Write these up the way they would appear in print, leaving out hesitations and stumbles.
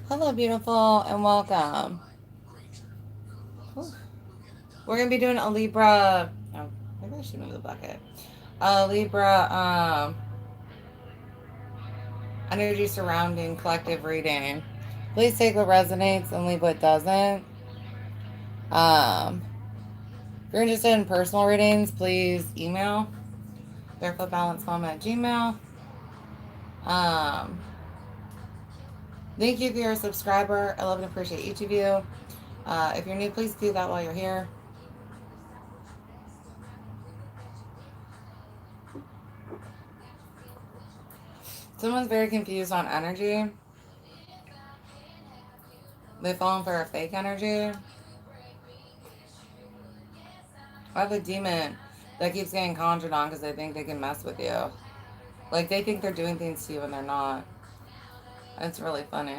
Hello, beautiful, and welcome. Whew. We're gonna be doing a Libra. Oh, maybe I should move the bucket. Libra energy surrounding collective reading. Please take what resonates and leave what doesn't. If you're interested in personal readings, please email barefootbalancedmama@gmail. Um, Thank you if you're a subscriber. I love and appreciate each of you. If you're new, please do that while you're here. Someone's very confused on energy. They've fallen for a fake energy. I have a demon that keeps getting conjured on because they think they can mess with you. Like they think they're doing things to you and they're not. It's really funny.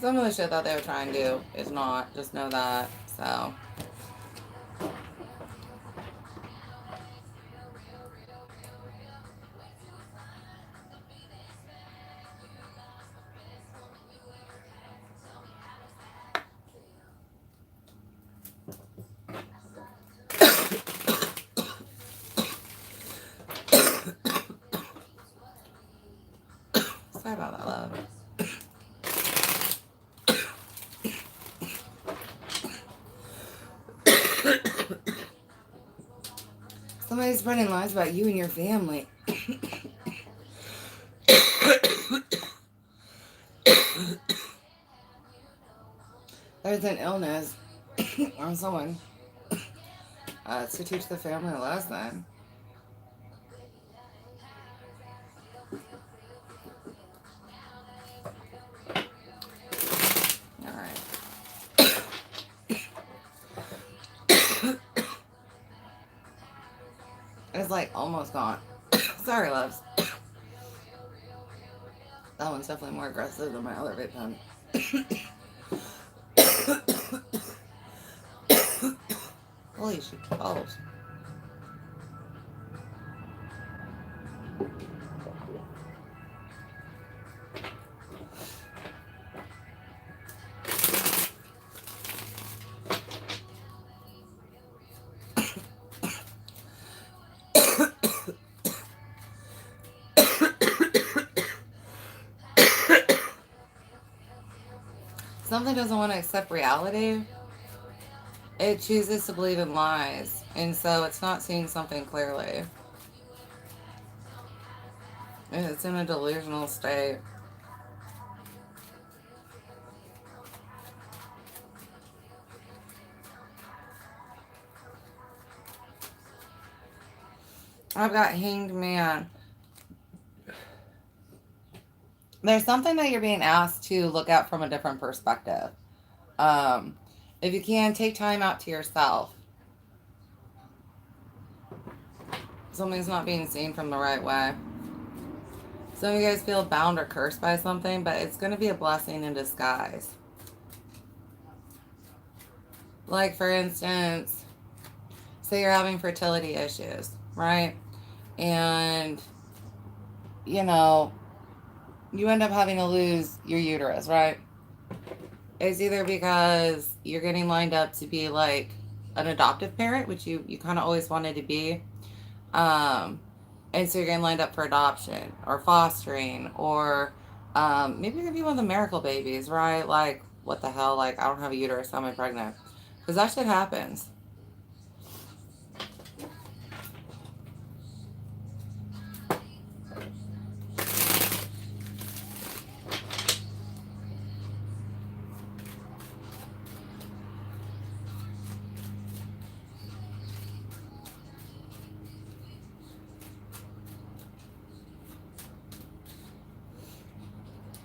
Some of the shit that they would try and do is not. Just know that. So. Sorry about that, love. Somebody's spreading lies about you and your family. There's an illness on someone to teach the family a lesson. All right. It's like almost gone. Sorry, loves. That one's definitely more aggressive than my other vape pen. Holy shit, balls. Something doesn't want to accept reality. It chooses to believe in lies, and so it's not seeing something clearly. It's in a delusional state. I've got Hanged Man. There's something that you're being asked to look at from a different perspective. Um, if you can, take time out to yourself. Something's not being seen from the right way. Some of you guys feel bound or cursed by something, but it's going to be a blessing in disguise. Like, for instance, say you're having fertility issues, right? And, you know, you end up having to lose your uterus, right? It's either because you're getting lined up to be like an adoptive parent, which you kind of always wanted to be. And so you're getting lined up for adoption or fostering or maybe you're going to be one of the miracle babies, right? Like, what the hell? Like, I don't have a uterus, how am I pregnant? Because that shit happens.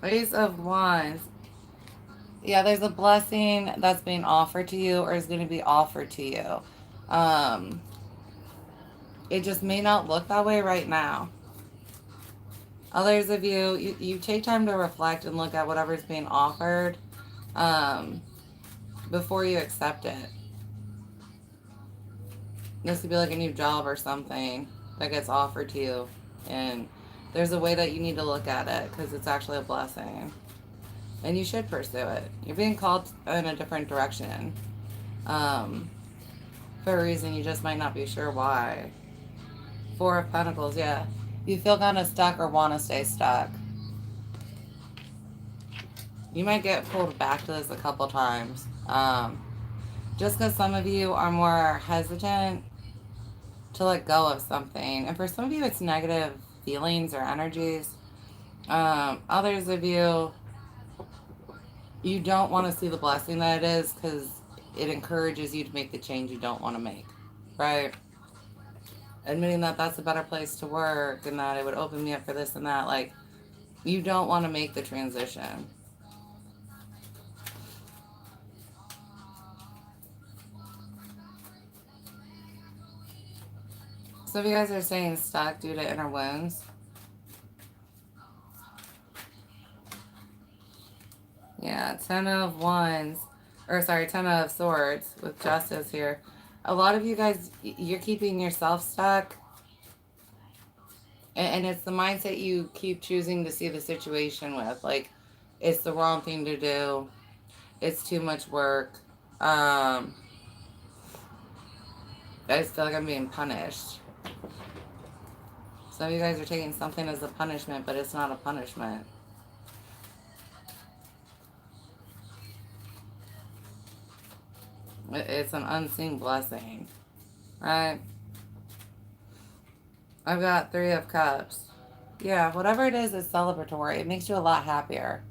Ace of Wands. Yeah, there's a blessing that's being offered to you or is going to be offered to you. Um, it just may not look that way right now. Others of you take time to reflect and look at whatever's being offered um, before you accept it. This could be like a new job or something that gets offered to you. And There's a way that you need to look at it because it's actually a blessing. And you should pursue it. You're being called in a different direction. Um, for a reason you just might not be sure why. Four of Pentacles, yeah. You feel kind of stuck or want to stay stuck. You might get pulled back to this a couple times. Just because some of you are more hesitant to let go of something. And for some of you, it's negative feelings or energies. Others of you, you don't want to see the blessing that it is because it encourages you to make the change you don't want to make, right? Admitting that that's a better place to work and that it would open me up for this and that. Like, you don't want to make the transition. Some of you guys are saying stuck due to inner wounds. Yeah, 10 of Wands, or sorry, 10 of Swords with Justice here. A lot of you guys, you're keeping yourself stuck. And it's the mindset you keep choosing to see the situation with. Like, it's the wrong thing to do. It's too much work. I just feel like I'm being punished. Some of you guys are taking something as a punishment, but it's not a punishment. It's an unseen blessing, right? I've got 3 of Cups. Yeah, whatever it is celebratory. It makes you a lot happier.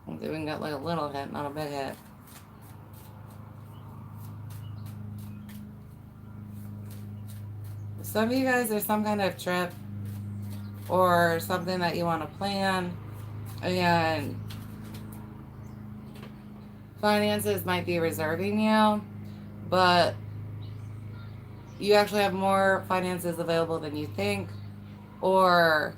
We even got like a little hit, not a big hit. Some of you guys, there's some kind of trip or something that you want to plan, and finances might be reserving you, but you actually have more finances available than you think, or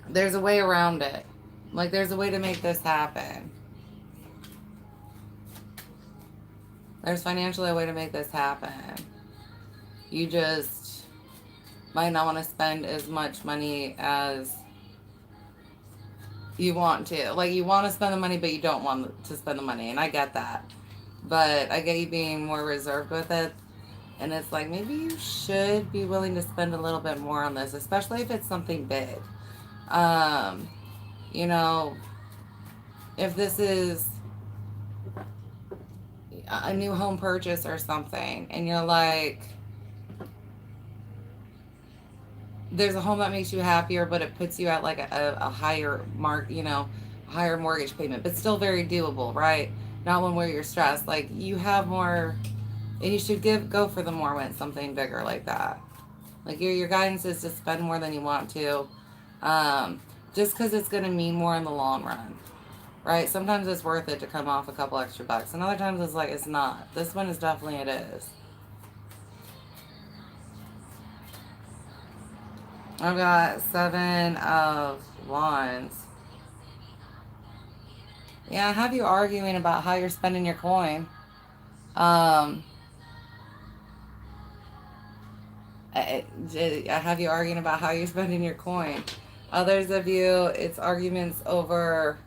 there's a way around it. Like, there's a way to make this happen. There's financially a way to make this happen. You just might not want to spend as much money as you want to. Like, you want to spend the money, but you don't want to spend the money. And I get that. But I get you being more reserved with it. And it's like, maybe you should be willing to spend a little bit more on this, especially if it's something big. You know, if this is a new home purchase or something, and you're like, there's a home that makes you happier, but it puts you at like a higher higher mortgage payment, but still very doable, right? Not one where you're stressed. Like, you have more, and you should go for the more when it's something bigger like that. Like, your guidance is to spend more than you want to, just because it's going to mean more in the long run, right? Sometimes it's worth it to come off a couple extra bucks, and other times it's like, it's not. This one is definitely, it is. I've got 7 of Wands. Yeah, I have you arguing about how you're spending your coin. I have you arguing about how you're spending your coin. Others of you, it's arguments over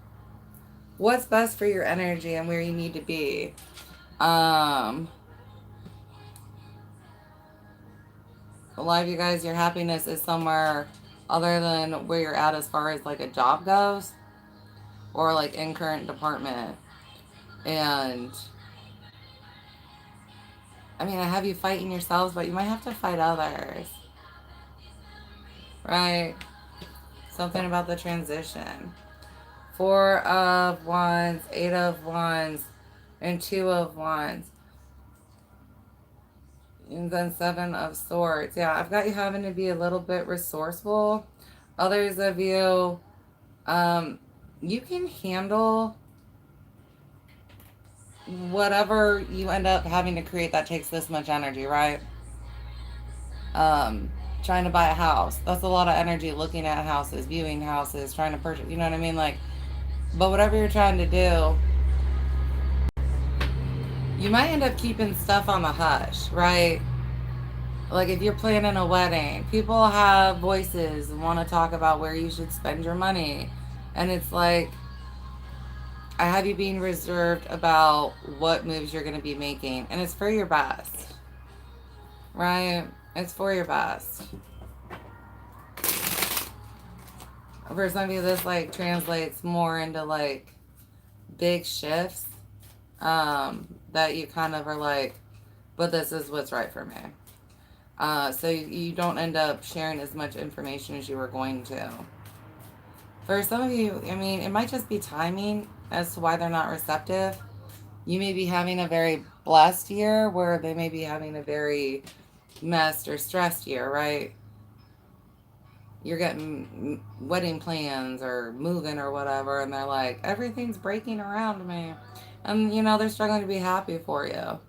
what's best for your energy and where you need to be. A lot of you guys, your happiness is somewhere other than where you're at as far as like a job goes, or like in current department. And I mean, I have you fighting yourselves, but you might have to fight others, right? Something about the transition. 4 of Wands, 8 of Wands, and 2 of Wands. And then 7 of Swords. Yeah, I've got you having to be a little bit resourceful. Others of you, you can handle whatever you end up having to create that takes this much energy, right? trying to buy a house. That's a lot of energy looking at houses, viewing houses, trying to purchase, you know what I mean? Like, but whatever you're trying to do, you might end up keeping stuff on the hush, right? Like if you're planning a wedding, people have voices and want to talk about where you should spend your money. And it's like, I have you being reserved about what moves you're going to be making. And it's for your best, right? It's for your best. For some of you, this like translates more into like big shifts that you kind of are like, but this is what's right for me. So you don't end up sharing as much information as you were going to. For some of you, I mean, it might just be timing as to why they're not receptive. You may be having a very blessed year where they may be having a very messed or stressed year, right? You're getting wedding plans or moving or whatever, and they're like, everything's breaking around me. And, you know, they're struggling to be happy for you.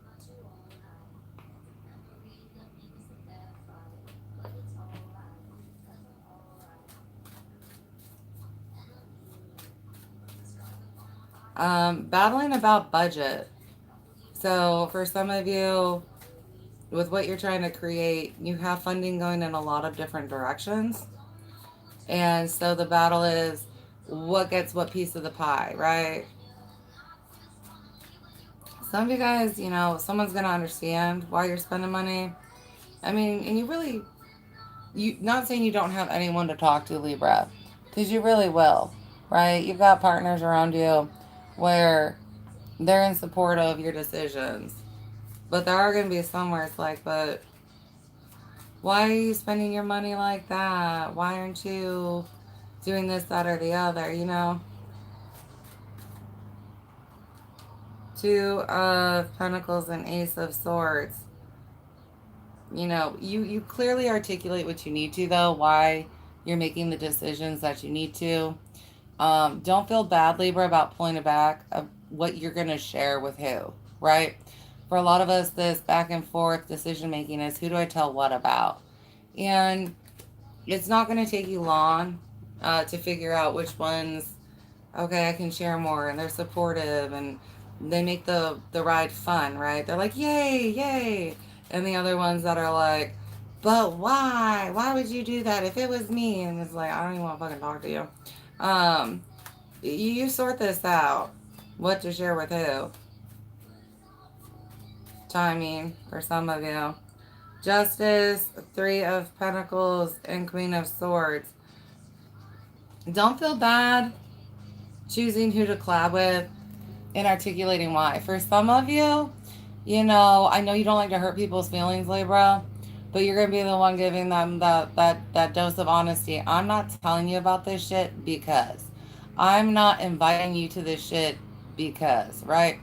Battling about budget. So for some of you, with what you're trying to create, you have funding going in a lot of different directions. And so the battle is what gets what piece of the pie, right? Some of you guys, you know, someone's going to understand why you're spending money. I mean, and you really, you not saying you don't have anyone to talk to, Libra, because you really will, right? You've got partners around you where they're in support of your decisions. But there are going to be some where it's like, but why are you spending your money like that? Why aren't you doing this, that, or the other, you know? Two of Pentacles and Ace of Swords. You know, you clearly articulate what you need to, though, why you're making the decisions that you need to. Don't feel bad, Libra, about pulling it back of what you're going to share with who, right? For a lot of us, this back and forth decision making is who do I tell what about? And it's not going to take you long to figure out which ones, okay, I can share more and they're supportive and they make the ride fun, right? They're like, yay, yay. And the other ones that are like, but why? Why would you do that if it was me? And it's like, I don't even want to fucking talk to you. Um, you sort this out. What to share with who? Timing for some of you. Justice, Three of Pentacles, and Queen of Swords. Don't feel bad choosing who to collab with and articulating why. For some of you, you know, I know you don't like to hurt people's feelings, Libra, but you're going to be the one giving them that dose of honesty. I'm not telling you about this shit because. I'm not inviting you to this shit because, right?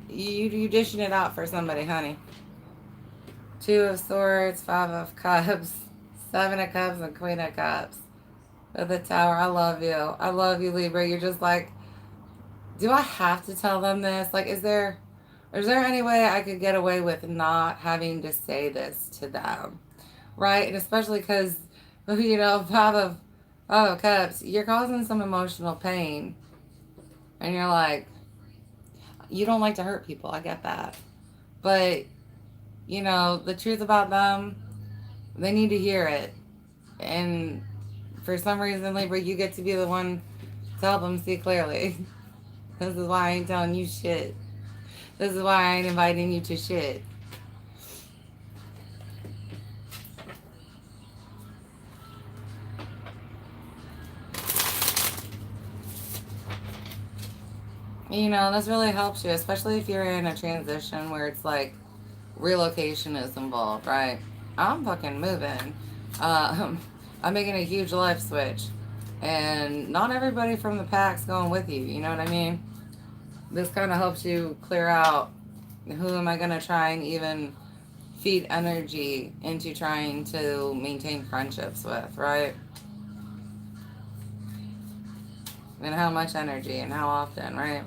You dishing it out for somebody, honey. Two of Swords, Five of Cups, Seven of Cups, and Queen of Cups. With the Tower, I love you. I love you, Libra. You're just like, do I have to tell them this? Like, is there any way I could get away with not having to say this to them? Right? And especially because, you know, Five of Cups, you're causing some emotional pain. And you're like, you don't like to hurt people. I get that. But, you know, the truth about them, they need to hear it. And for some reason, Libra, you get to be the one to help them see clearly. This is why I ain't telling you shit. This is why I ain't inviting you to shit. You know, this really helps you, especially if you're in a transition where it's like relocation is involved, right? I'm fucking moving. I'm making a huge life switch. And not everybody from the pack's going with you, you know what I mean? This kind of helps you clear out who am I going to try and even feed energy into trying to maintain friendships with, right? And how much energy and how often, right?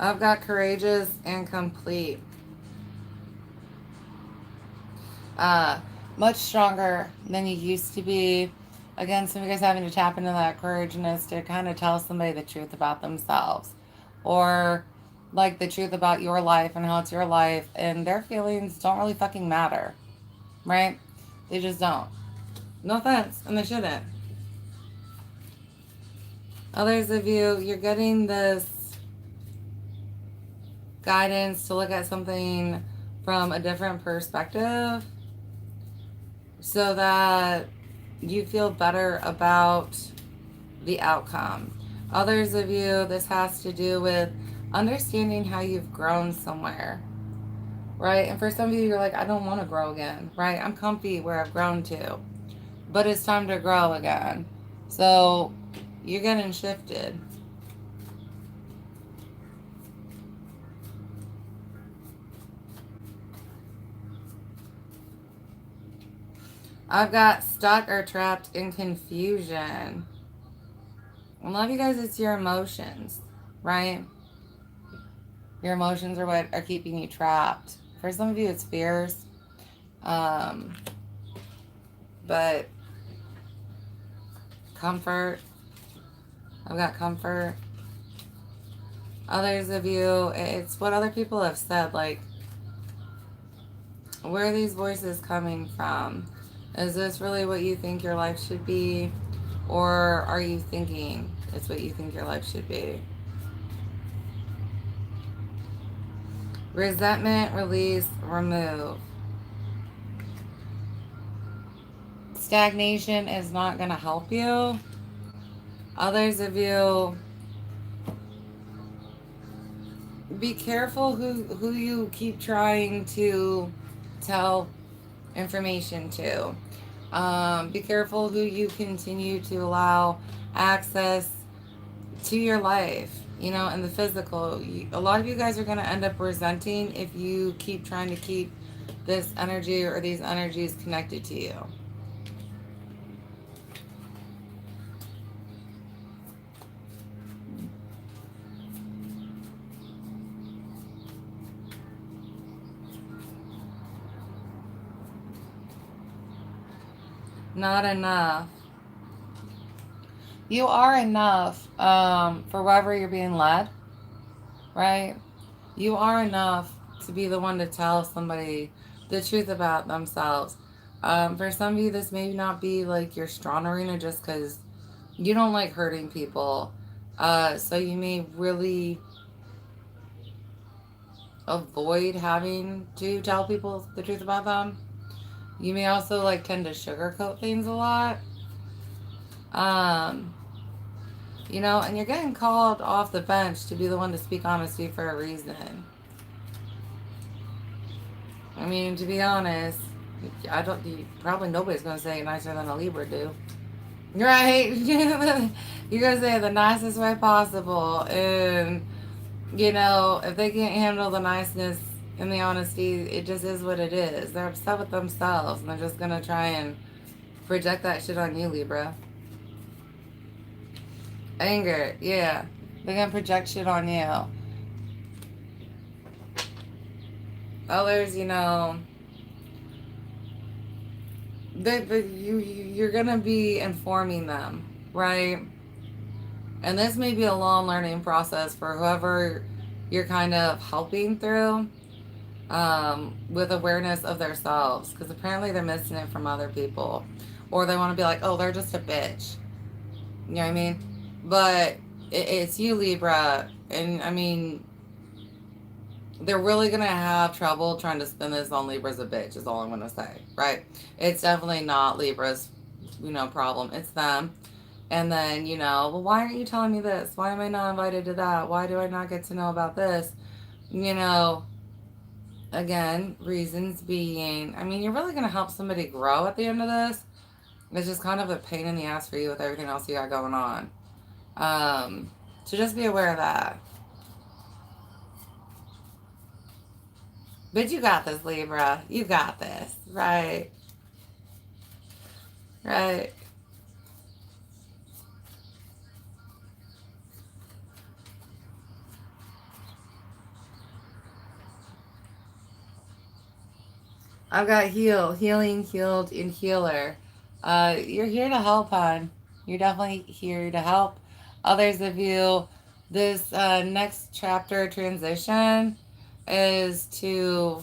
I've got courageous and complete. Much stronger than you used to be. Again, some of you guys having to tap into that courageousness to kind of tell somebody the truth about themselves, or like the truth about your life and how it's your life, and their feelings don't really fucking matter, right? They just don't. No offense, and they shouldn't. Others of you, you're getting this guidance to look at something from a different perspective so that you feel better about the outcome. Others of you, this has to do with understanding how you've grown somewhere, right? And for some of you, you're like, I don't want to grow again, right? I'm comfy where I've grown to, but it's time to grow again. So you're getting shifted. I've got stuck or trapped in confusion. A lot of you guys, it's your emotions, right? Your emotions are what are keeping you trapped. For some of you, it's fears. Um, but comfort. I've got comfort. Others of you, it's what other people have said. Like, where are these voices coming from? Is this really what you think your life should be? Or are you thinking it's what you think your life should be? Resentment, release, remove. Stagnation is not going to help you. Others of you, be careful who you keep trying to tell information to. Be careful who you continue to allow access to your life, you know, and the physical. A lot of you guys are going to end up resenting if you keep trying to keep this energy or these energies connected to you. Not enough. You are enough for wherever you're being led, right? You are enough to be the one to tell somebody the truth about themselves. For some of you, this may not be like your strong arena just because you don't like hurting people. So you may really avoid having to tell people the truth about them. You may also like tend to sugarcoat things a lot. Um, you know, and you're getting called off the bench to be the one to speak honesty for a reason. I mean, to be honest, probably nobody's going to say it nicer than a Libra do. Right? You're going to say it the nicest way possible. And, you know, if they can't handle the niceness and the honesty, it just is what it is. They're upset with themselves and they're just going to try and project that shit on you, Libra. Anger, yeah. They're going to project shit on you. Others, you know, you're going to be informing them, right? And this may be a long learning process for whoever you're kind of helping through with awareness of themselves. Because apparently they're missing it from other people. Or they want to be like, oh, they're just a bitch. You know what I mean? But it's you, Libra. And I mean, they're really going to have trouble trying to spin this on Libra's a bitch is all I'm going to say. Right? It's definitely not Libra's, you know, problem. It's them. And then, you know, well, why aren't you telling me this? Why am I not invited to that? Why do I not get to know about this? You know, again, reasons being, I mean, you're really going to help somebody grow at the end of this. It's just kind of a pain in the ass for you with everything else you got going on. So just be aware of that. But you got this, Libra. You got this. Right. Right. I've got healing, healed, and healer. You're here to help, hon. You're definitely here to help. Others of you, this next chapter transition is to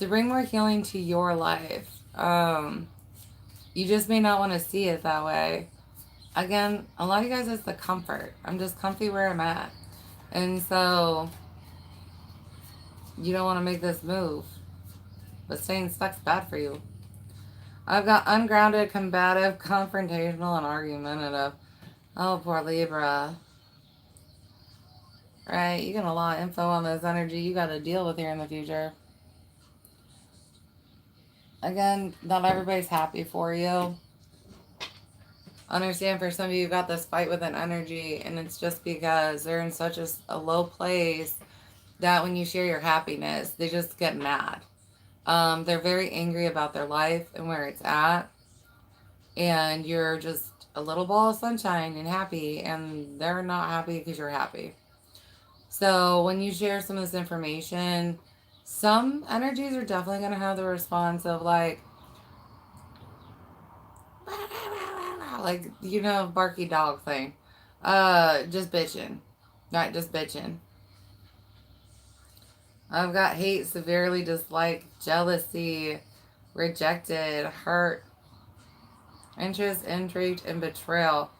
bring more healing to your life. You just may not want to see it that way. Again, a lot of you guys, it's the comfort. I'm just comfy where I'm at. And so you don't want to make this move. But staying stuck's bad for you. I've got ungrounded, combative, confrontational, and argumentative. Oh, poor Libra. Right? You get a lot of info on this energy you got to deal with here in the future. Again, not everybody's happy for you. Understand, for some of you, you've got this fight with an energy, and it's just because they're in such a low place that when you share your happiness, they just get mad. They're very angry about their life and where it's at, and you're just a little ball of sunshine and happy, and they're not happy because you're happy. So when you share some of this information, some energies are definitely going to have the response of like, you know, barky dog thing. Just bitching. Not just bitching. I've got hate, severely dislike, jealousy, rejected, hurt, interest, intrigue, and betrayal.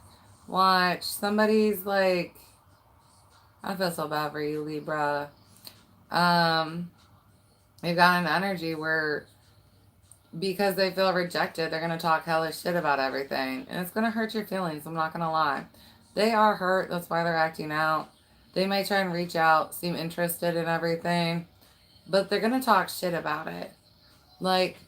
Watch. Somebody's like, I feel so bad for you, Libra. They've got an energy where because they feel rejected, they're going to talk hellish shit about everything. And it's going to hurt your feelings, I'm not going to lie. They are hurt, that's why they're acting out. They may try and reach out, seem interested in everything, but they're going to talk shit about it. Like,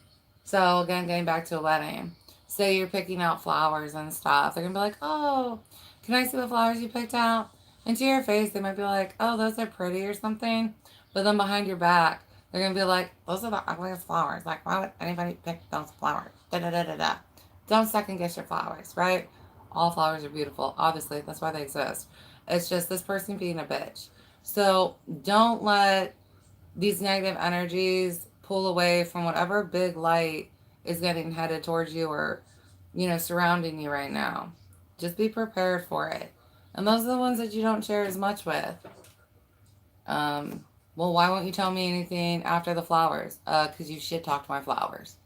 so again, getting back to a wedding. Say you're picking out flowers and stuff. They're going to be like, oh, can I see what flowers you picked out? And to your face, they might be like, oh, those are pretty or something. But then behind your back, they're going to be like, those are the ugliest flowers. Like, why would anybody pick those flowers? Da da da da da. Don't second guess your flowers, right? All flowers are beautiful. Obviously, that's why they exist. It's just this person being a bitch. So don't let these negative energies pull away from whatever big light is getting headed towards you or, you know, surrounding you right now. Just be prepared for it. And those are the ones that you don't share as much with. Well, why won't you tell me anything after the flowers? Because you shit talked my flowers.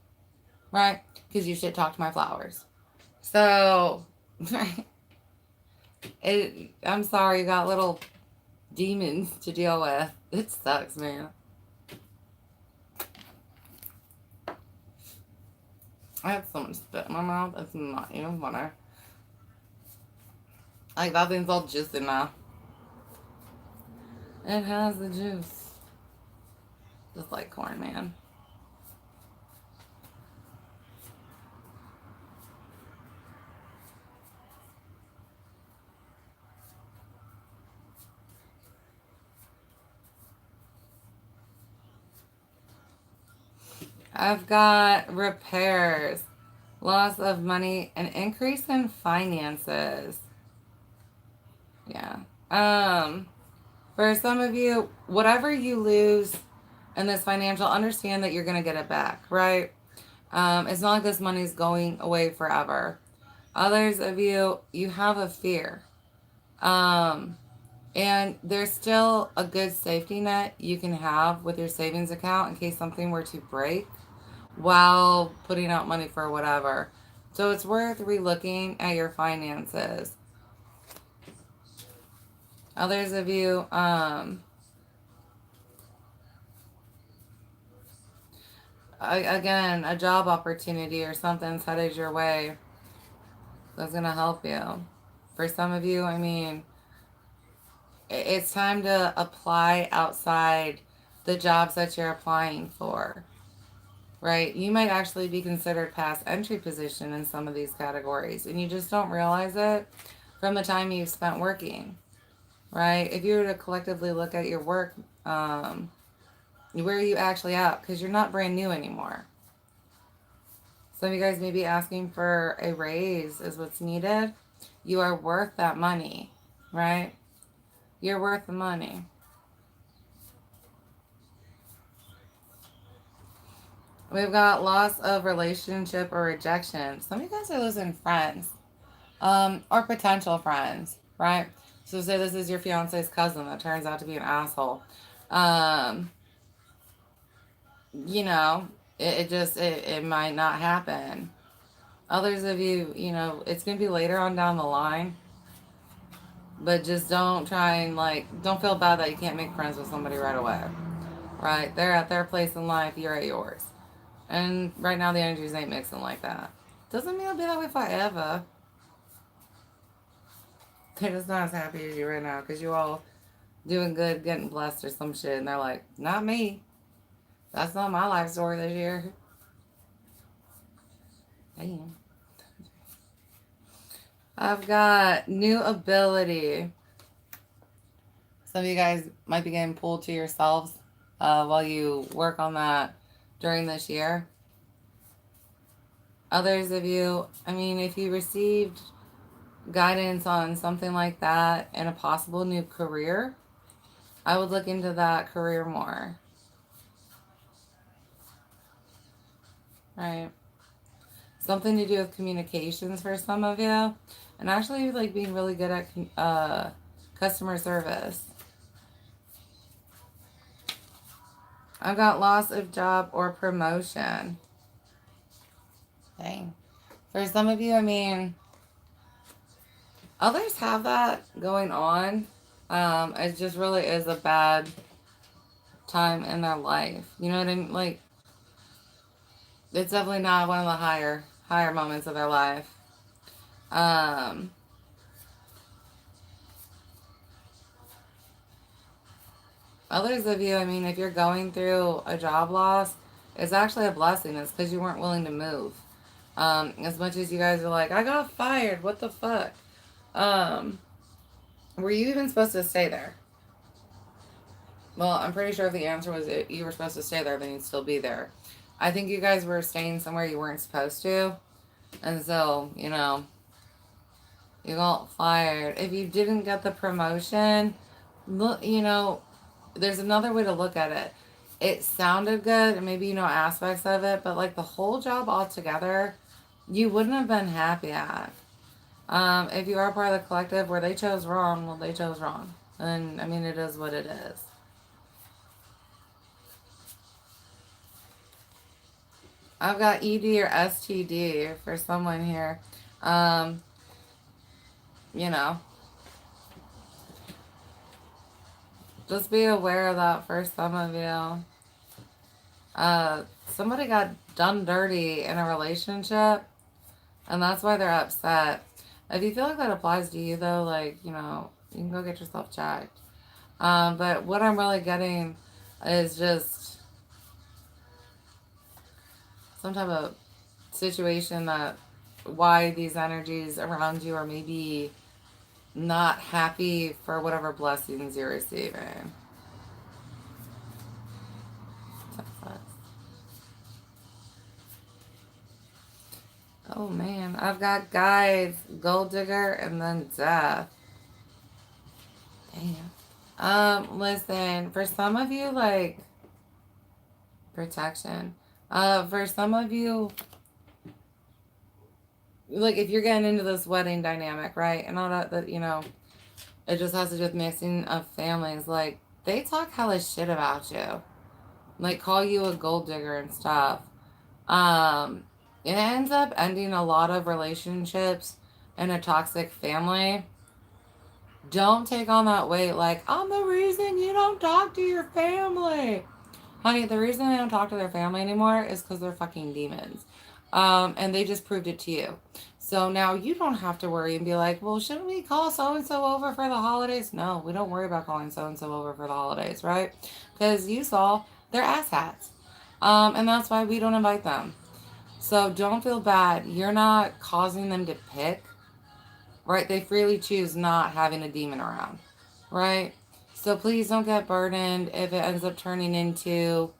Right? Because you shit talked my flowers. So, I'm sorry, you got little demons to deal with. It sucks, man. I had so much spit in my mouth, it's not even funny. Like, that thing's all juicy now. It has the juice. Just like corn, man. I've got repairs, loss of money, an increase in finances. Yeah. For some of you, whatever you lose in this financial, understand that you're going to get it back, right? It's not like this money's going away forever. Others of you, you have a fear. And there's still a good safety net you can have with your savings account in case something were to break while putting out money for whatever. So it's worth relooking at your finances. Others of you, again, a job opportunity or something's headed your way that's going to help you. For some of you, I mean, it's time to apply outside the jobs that you're applying for, right? You might actually be considered past entry position in some of these categories, and you just don't realize it from the time you've spent working, right? If you were to collectively look at your work, where are you actually at? Because you're not brand new anymore. Some of you guys may be asking for a raise is what's needed. You are worth that money, right? You're worth the money. We've got loss of relationship or rejection. Some of you guys are losing friends, or potential friends, right? So say this is your fiance's cousin that turns out to be an asshole. Um, you know, it might not happen. Others of you, it's going to be later on down the line, but just don't try and don't feel bad that you can't make friends with somebody right away, right? They're at their place in life, you're at yours. And right now the energies ain't mixing like that. Doesn't mean it'll be that way forever. They're just not as happy as you right now because you all doing good, getting blessed or some shit. And they're like, not me. That's not my life story this year. Damn. I've got new ability. Some of you guys might be getting pulled to yourselves while you work on that during this year. Others of you, if you received guidance on something like that and a possible new career, I would look into that career more. Right? Something to do with communications for some of you. And actually being really good at customer service. I've got loss of job or promotion. Dang. For some of you, others have that going on. It just really is a bad time in their life. You know what I mean? It's definitely not one of the higher moments of their life. Others of you, if you're going through a job loss, it's actually a blessing. It's because you weren't willing to move. As much as you guys are like, I got fired, what the fuck? Were you even supposed to stay there? Well, I'm pretty sure if the answer was you were supposed to stay there, then you'd still be there. I think you guys were staying somewhere you weren't supposed to. And so, you got fired. If you didn't get the promotion, look, there's another way to look at it. It sounded good, and maybe aspects of it, but the whole job altogether, you wouldn't have been happy at. If you are part of the collective where they chose wrong, well, they chose wrong. And it is what it is. I've got ED or STD for someone here. Just be aware of that for some of you. Somebody got done dirty in a relationship, and that's why they're upset. If you feel like that applies to you, though, you can go get yourself checked. But what I'm really getting is just some type of situation that why these energies around you are maybe not happy for whatever blessings you're receiving. Oh man, I've got guides, gold digger, and then death. Damn. Listen, for some of you, protection. For some of you, if you're getting into this wedding dynamic, right? And all that, it just has to do with mixing of families. They talk hella shit about you. Call you a gold digger and stuff. It ends up ending a lot of relationships in a toxic family. Don't take on that weight I'm the reason you don't talk to your family. Honey, the reason they don't talk to their family anymore is because they're fucking demons. And they just proved it to you. So now you don't have to worry and be like, well, shouldn't we call so-and-so over for the holidays? No, we don't worry about calling so-and-so over for the holidays, right? Because you saw they're asshats. And that's why we don't invite them. So don't feel bad. You're not causing them to pick, right? They freely choose not having a demon around, right? So please don't get burdened if it ends up turning into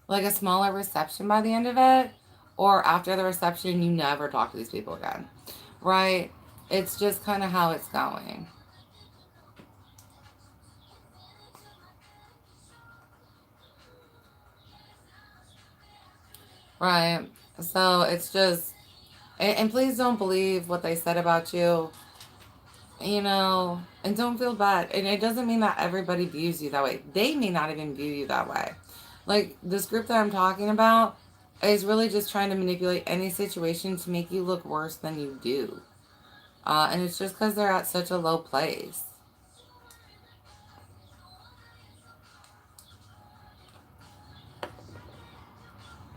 a smaller reception by the end of it, or after the reception, you never talk to these people again, right? It's just kind of how it's going. Right. So it's just, and please don't believe what they said about you, and don't feel bad. And it doesn't mean that everybody views you that way. They may not even view you that way. Like this group that I'm talking about is really just trying to manipulate any situation to make you look worse than you do. And it's just because they're at such a low place.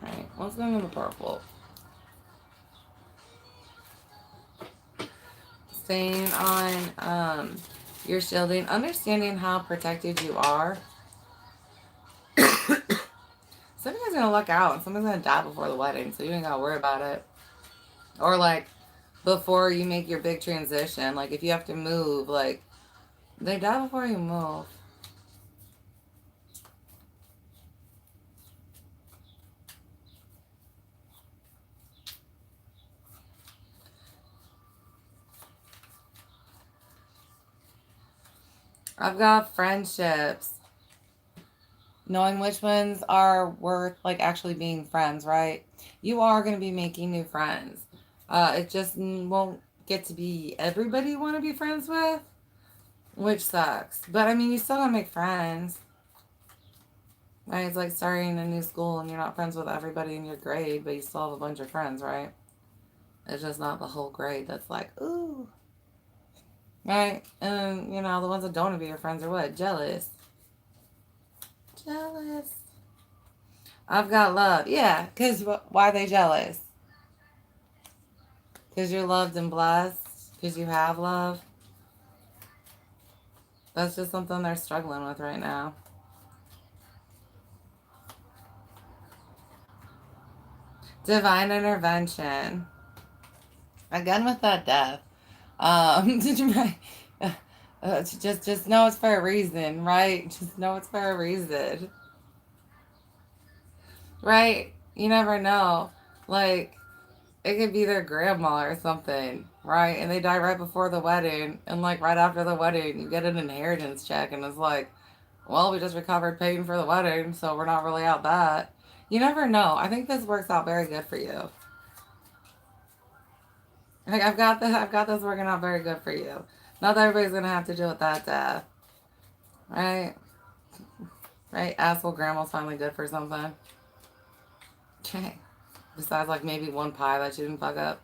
Right. What's going on with the purple? Staying on your shielding, understanding how protected you are. Somebody's gonna luck out and somebody's gonna die before the wedding, so you ain't gotta worry about it. Or like before you make your big transition, like if you have to move, like they die before you move. I've got friendships. Knowing which ones are worth like actually being friends, right? You are going to be making new friends. It just won't get to be everybody you want to be friends with, which sucks. But I mean, you still gotta make friends. Right? It's like starting a new school and you're not friends with everybody in your grade, but you still have a bunch of friends, right? It's just not the whole grade that's like, ooh. Right? And, the ones that don't want to be your friends are what? Jealous. Jealous. I've got love. Yeah, because why are they jealous? Because you're loved and blessed? Because you have love? That's just something they're struggling with right now. Divine intervention. Again with that death. Did you just know it's for a reason, right? Just know it's for a reason. Right? You never know. Like, it could be their grandma or something, right? And they die right before the wedding. And, like, right after the wedding, you get an inheritance check. And it's like, well, we just recovered paying for the wedding, so we're not really out that. You never know. I think this works out very good for you. Like, I've got this working out very good for you. Not that everybody's going to have to deal with that death, right? Right? Asshole grandma's finally good for something. Okay. Besides, like, maybe one pie that you didn't fuck up.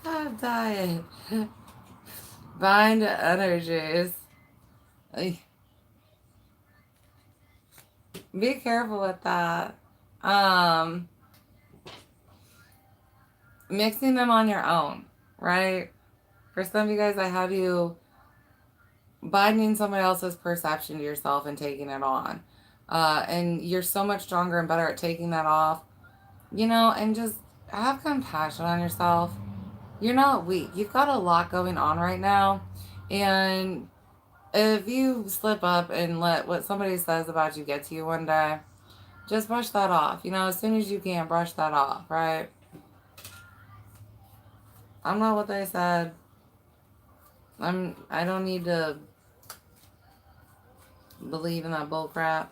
I'm dying. Bind energies. Be careful with that. Um, Mixing them on your own, right? For some of you guys, I have you binding somebody else's perception to yourself and taking it on. And you're so much stronger and better at taking that off, and just have compassion on yourself. You're not weak. You've got a lot going on right now. And if you slip up and let what somebody says about you get to you one day, just brush that off. As soon as you can, brush that off, right? I'm not what they said. I don't need to believe in that bull crap.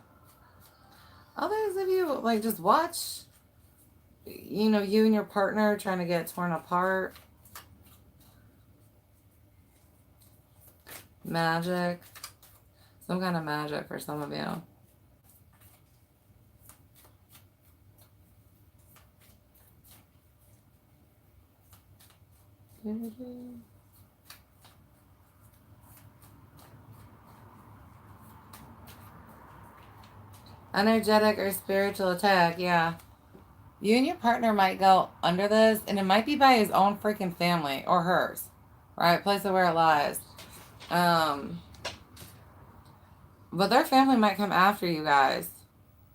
Others of you, like, just watch, you and your partner trying to get torn apart. Magic. Some kind of magic for some of you. Energetic or spiritual attack, yeah. You and your partner might go under this, and it might be by his own freaking family or hers, right? Place of where it lies. But their family might come after you guys.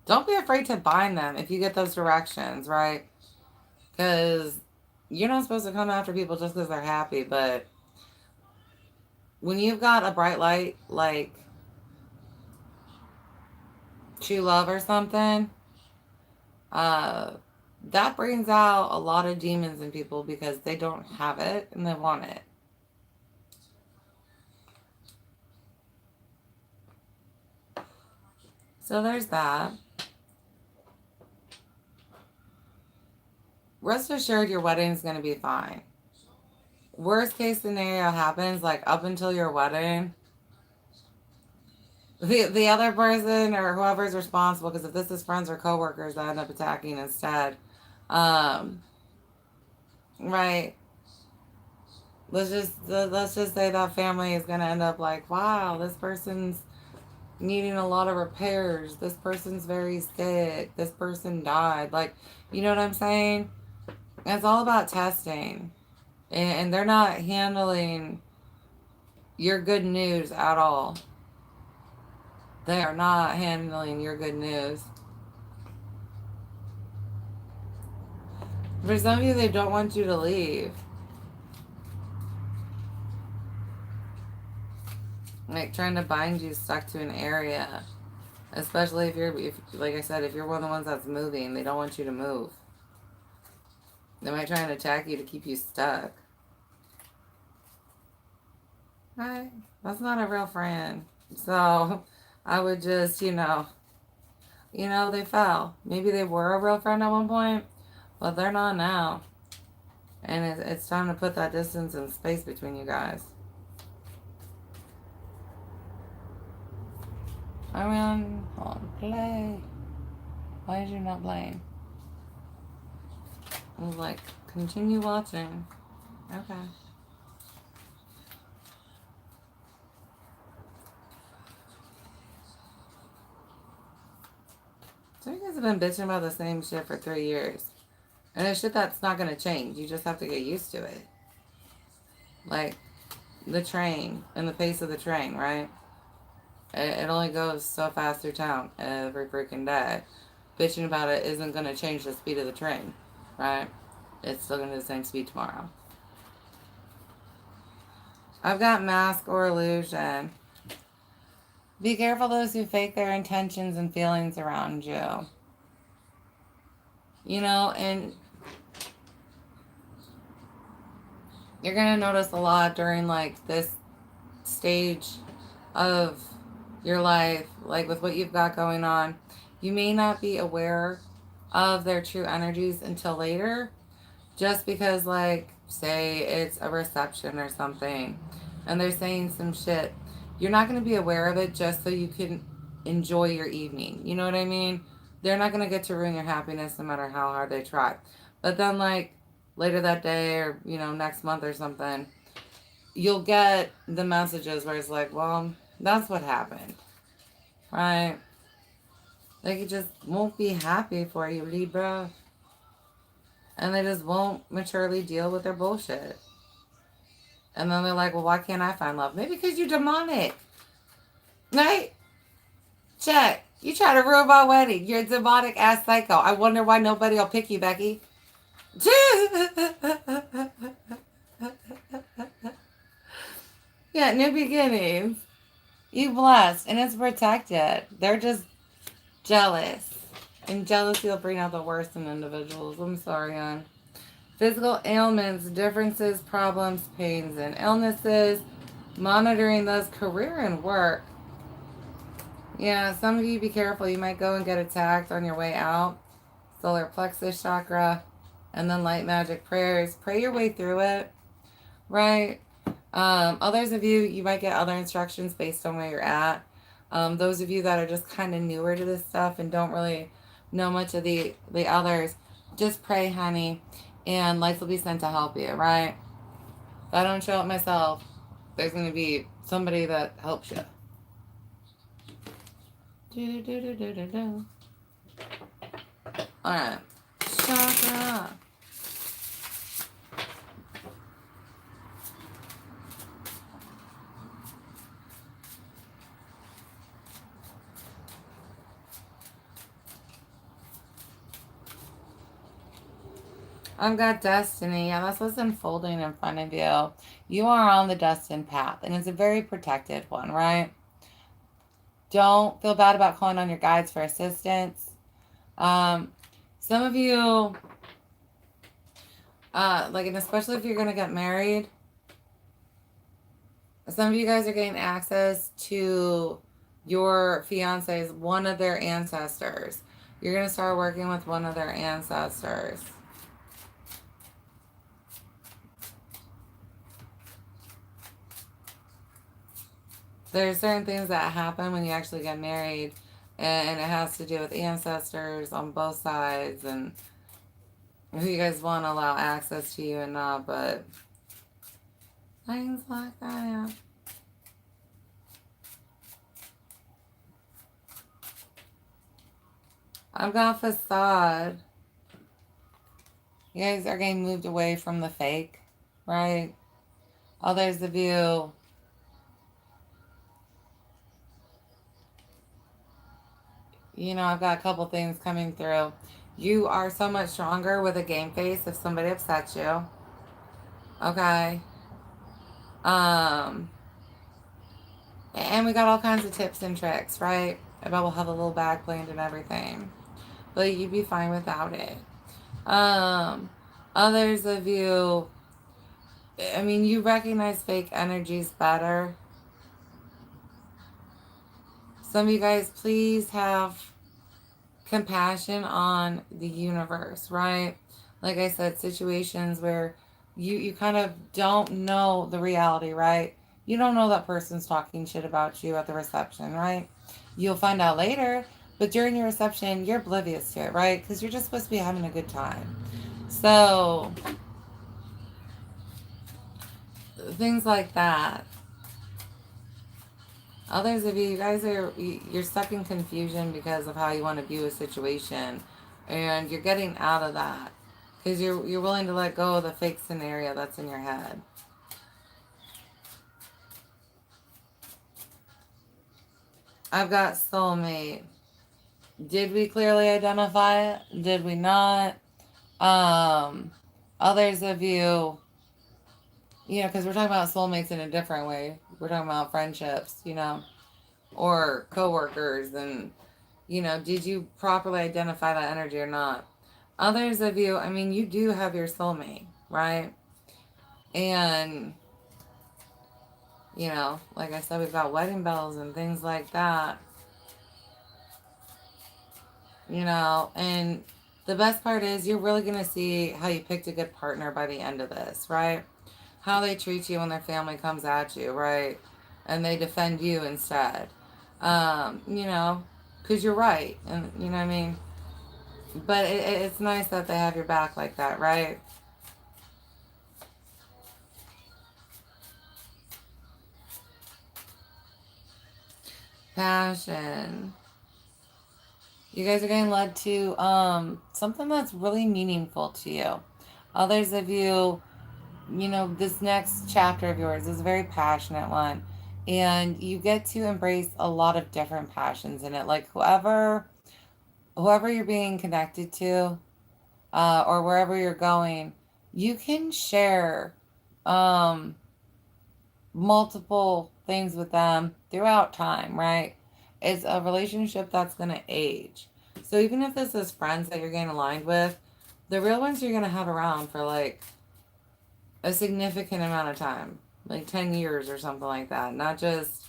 Don't be afraid to bind them if you get those directions, right? Because you're not supposed to come after people just because they're happy, but when you've got a bright light like true love or something, that brings out a lot of demons in people because they don't have it and they want it. So there's that. rest assured your wedding is going to be fine. Worst case scenario happens, like up until your wedding, the other person or whoever's responsible, because if this is friends or coworkers that end up attacking instead, um, right? Let's just say that family is gonna end up like, wow, this person's needing a lot of repairs. This person's very sick. This person died. Like, you know what I'm saying? It's all about testing, and they're not handling your good news at all. They are not handling your good news. For some of you, they don't want you to leave. Like trying to bind you stuck to an area. Especially if like I said, if you're one of the ones that's moving, they don't want you to move. They might try and attack you to keep you stuck. Right? That's not a real friend. So I would just, they fell. Maybe they were a real friend at one point, but they're not now. And it's time to put that distance and space between you guys. I mean, hold on, play. Why is you not playing? I was like, continue watching. Okay. So you guys have been bitching about the same shit for 3 years. And it's shit that's not going to change. You just have to get used to it. Like, the train and the pace of the train, right? It only goes so fast through town every freaking day. Bitching about it isn't going to change the speed of the train, right? It's still going to be the same speed tomorrow. I've got mask or illusion. Be careful those who fake their intentions and feelings around you. And you're going to notice a lot during like this stage of your life, like with what you've got going on. You may not be aware of their true energies until later, just because, like, say it's a reception or something and they're saying some shit. You're not going to be aware of it just so you can enjoy your evening. You know what I mean? They're not going to get to ruin your happiness no matter how hard they try. But then, like, later that day or, next month or something, you'll get the messages where it's like, well, that's what happened. Right? Like, it just won't be happy for you, Libra. And they just won't maturely deal with their bullshit. And then they're like, well, why can't I find love? Maybe because you're demonic. Right? Check. You try to ruin my wedding. You're a demonic ass psycho. I wonder why nobody will pick you, Becky. Yeah, new beginnings. You blessed. And it's protected. They're just jealous. And jealousy will bring out the worst in individuals. I'm sorry, hon. Physical ailments, differences, problems, pains, and illnesses. Monitoring those career and work. Yeah, some of you be careful. You might go and get attacked on your way out. Solar plexus chakra. And then light magic prayers. Pray your way through it. Right? Others of you, you might get other instructions based on where you're at. Those of you that are just kind of newer to this stuff and don't really know much of the others, just pray, honey, and lights will be sent to help you, right? If I don't show up myself, there's going to be somebody that helps you. All right. Chakra. I've got destiny. Yeah, that's what's unfolding in front of you. You are on the destined path, and it's a very protected one, right? Don't feel bad about calling on your guides for assistance. Some of you, and especially if you're going to get married, some of you guys are getting access to your fiance's, one of their ancestors. You're going to start working with one of their ancestors. There's certain things that happen when you actually get married, and it has to do with ancestors on both sides and who you guys want to allow access to you and not, but things like that. I've got facade. You guys are getting moved away from the fake, right? Others of you, I've got a couple things coming through. You are so much stronger with a game face if somebody upsets you. Okay. Um, and we got all kinds of tips and tricks, right? About we'll have a little bag planned and everything. But you'd be fine without it. Others of you, I mean, you recognize fake energies better. Some of you guys, please have compassion on the universe, right? Like I said, situations where you kind of don't know the reality, right? You don't know that person's talking shit about you at the reception, right? You'll find out later, but during your reception, you're oblivious to it, right? Because you're just supposed to be having a good time. So, things like that. Others of you guys you're stuck in confusion because of how you want to view a situation, and you're getting out of that because you're willing to let go of the fake scenario that's in your head. I've got soulmate. Did we clearly identify it? Did we not? Um, Others of you, because we're talking about soulmates in a different way. We're talking about friendships, or coworkers, and did you properly identify that energy or not? Others of you, I mean, you do have your soulmate, right? And like I said, we've got wedding bells and things like that. And the best part is you're really going to see how you picked a good partner by the end of this, right? How they treat you when their family comes at you, right? And they defend you instead. Because you're right. And you know what I mean? But it's nice that they have your back like that, right? Passion. You guys are getting led to something that's really meaningful to you. Others of you, this next chapter of yours is a very passionate one. And you get to embrace a lot of different passions in it. Like whoever you're being connected to, or wherever you're going, you can share um, multiple things with them throughout time, right? It's a relationship that's going to age. So even if this is friends that you're getting aligned with, the real ones you're going to have around for like a significant amount of time, like 10 years or something like that. Not just,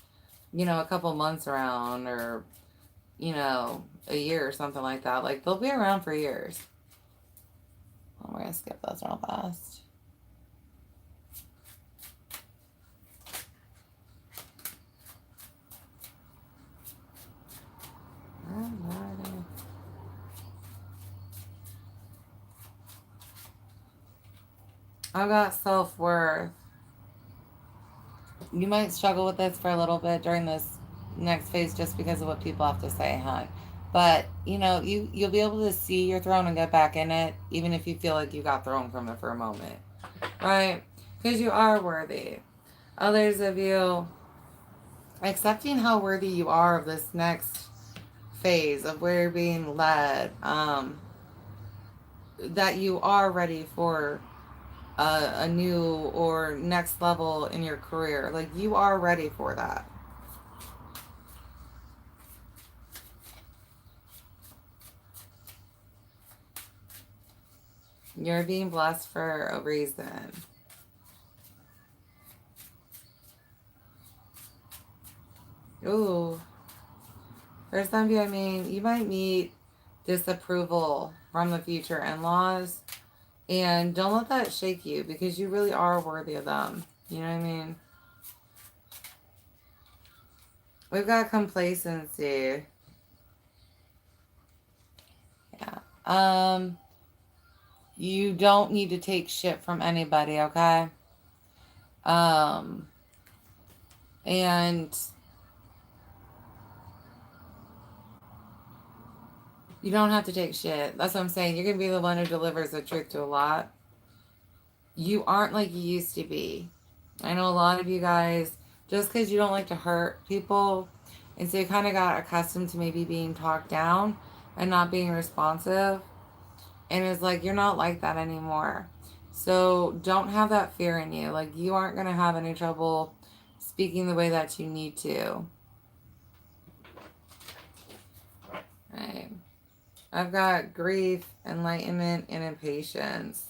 a couple months around or, a year or something like that. Like they'll be around for years. Oh, we're going to skip those real fast. I got self-worth. You might struggle with this for a little bit during this next phase just because of what people have to say, hon. But, you'll be able to see your throne and get back in it, even if you feel like you got thrown from it for a moment. Right? Because you are worthy. Others of you, accepting how worthy you are of this next phase of where you're being led, that you are ready for a new or next level in your career. Like you are ready for that. You're being blessed for a reason. Ooh. For some of you, I mean, you might meet disapproval from the future in-laws. And don't let that shake you because you really are worthy of them. You know what I mean? We've got complacency. Yeah. You don't need to take shit from anybody, okay? And you don't have to take shit. That's what I'm saying. You're going to be the one who delivers the truth to a lot. You aren't like you used to be. I know a lot of you guys, just because you don't like to hurt people, and so you kind of got accustomed to maybe being talked down and not being responsive. And it's like, you're not like that anymore. So don't have that fear in you. Like, you aren't going to have any trouble speaking the way that you need to. Right. I've got grief, enlightenment, and impatience.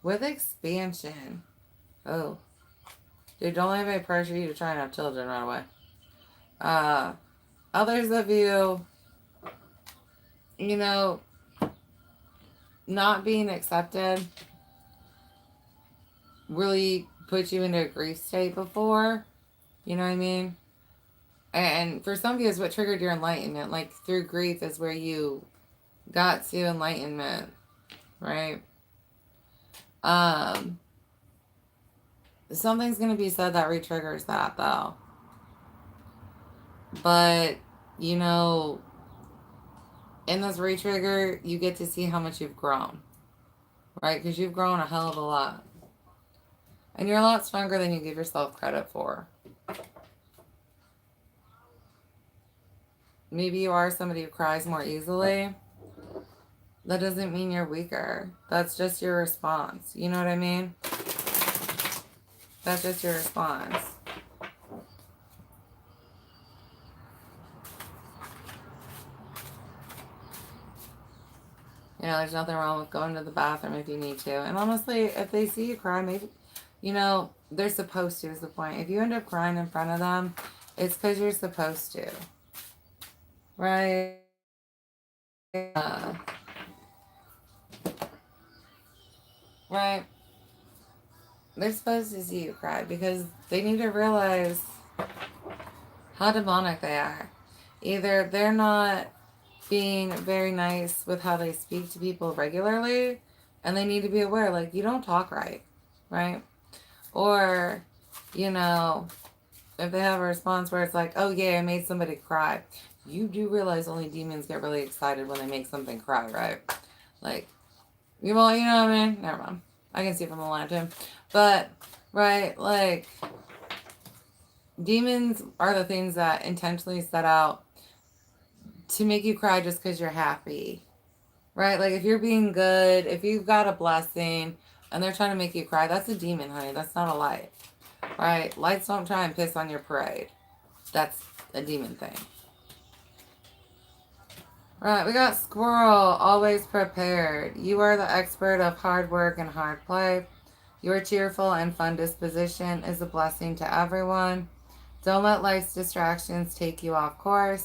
With expansion. Oh. Dude, don't let anybody pressure you to try and have children right away. Others of you, you know, not being accepted really put you into a grief state before. You know what I mean? And for some of you, it's what triggered your enlightenment. Like, through grief is where you got to enlightenment, right? Something's going to be said that re-triggers that, though. But, you know, in this re-trigger, you get to see how much you've grown, right? Because you've grown a hell of a lot. And you're a lot stronger than you give yourself credit for. Maybe you are somebody who cries more easily. That doesn't mean you're weaker. That's just your response. You know what I mean? That's just your response. You know, there's nothing wrong with going to the bathroom if you need to. And honestly, if they see you cry, maybe, you know, they're supposed to is the point. If you end up crying in front of them, it's because you're supposed to. Right? Right? They're supposed to see you cry because they need to realize how demonic they are. Either they're not being very nice with how they speak to people regularly, and they need to be aware, like, you don't talk right? Or, you know, if they have a response where it's like, oh yeah, I made somebody cry. You do realize only demons get really excited when they make something cry, right? Like, well, you know what I mean? Never mind. I can see from the line too. But, right, like, demons are the things that intentionally set out to make you cry just because you're happy. Right? Like, if you're being good, if you've got a blessing, and they're trying to make you cry, that's a demon, honey. That's not a light. Right? Lights don't try and piss on your parade. That's a demon thing. Right, we got squirrel, always prepared. You are the expert of hard work and hard play. Your cheerful and fun disposition is a blessing to everyone. Don't let life's distractions take you off course.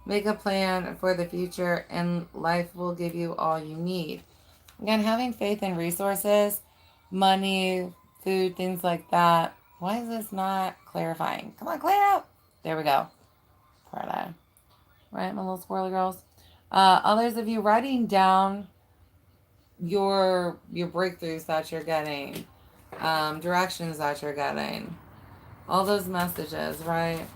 Make a plan for the future and life will give you all you need. Again, having faith in resources, money, food, things like that. Why is this not clarifying? Come on, clear out. There we go. Right, my little squirrely girls. Others of you writing down your breakthroughs that you're getting, directions that you're getting, all those messages, right?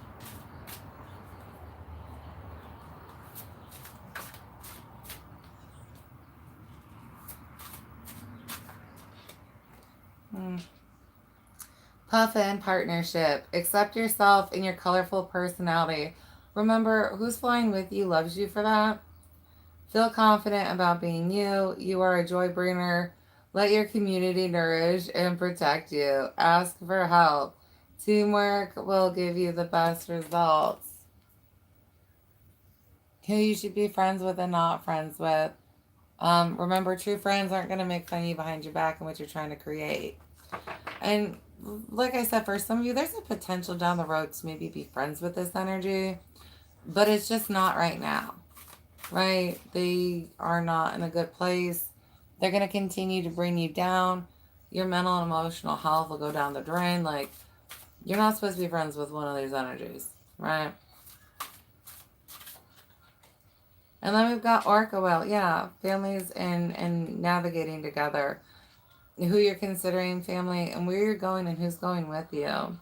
Puffin partnership. Accept yourself and your colorful personality. Remember, who's flying with you loves you for that. Feel confident about being you. You are a joy bringer. Let your community nourish and protect you. Ask for help. Teamwork will give you the best results. Who you should be friends with and not friends with. Remember, true friends aren't going to make fun of you behind your back and what you're trying to create. And like I said, for some of you, there's a potential down the road to maybe be friends with this energy, but it's just not right now, right? They are not in a good place. They're going to continue to bring you down. Your mental and emotional health will go down the drain. Like, You're not supposed to be friends with one of these energies, right? And then we've got Orca Whale. Yeah, families and navigating together. Who you're considering family and where you're going and who's going with you.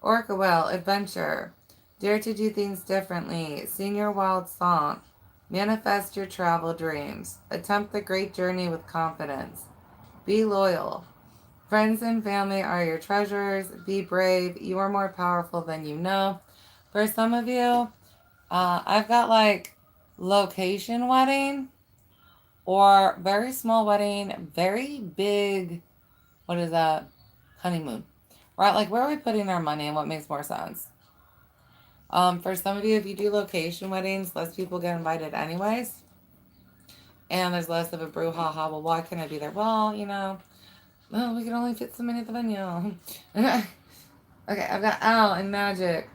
Orca Whale, adventure. Dare to do things differently. Sing your wild song. Manifest your travel dreams. Attempt the great journey with confidence. Be loyal. Friends and family are your treasures. Be brave. You are more powerful than you know. For some of you, I've got like location wedding or very small wedding, very big, what is that? Honeymoon. Right? Like, where are we putting our money and what makes more sense? For some of you, if you do location weddings, less people get invited anyways. And there's less of a brouhaha. Well, why can't I be there? Well, well, we can only fit so many at the venue. Okay, I've got Owl and Magic.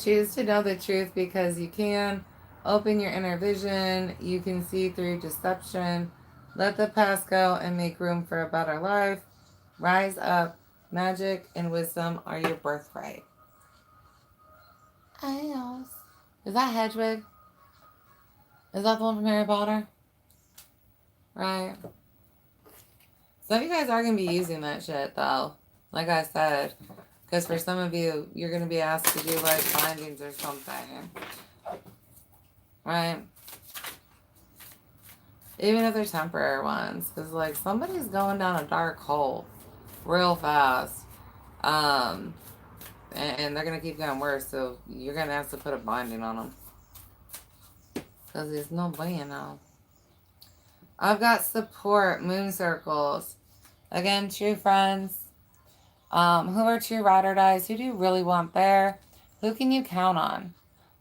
Choose to know the truth because you can. Open your inner vision. You can see through deception. Let the past go and make room for a better life. Rise up. Magic and wisdom are your birthright. Owls. Is that Hedwig? Is that the one from Harry Potter? Right. Some of you guys are going to be using that shit, though. Like I said. Because for some of you, you're going to be asked to do, like, bindings or something. Right? Even if they're temporary ones. Because, like, somebody's going down a dark hole real fast. And they're going to keep getting worse. So you're going to have to put a binding on them. Because there's no way, I've got support, moon circles. Again, true friends. Who are true ride or dies? Who do you really want there? Who can you count on?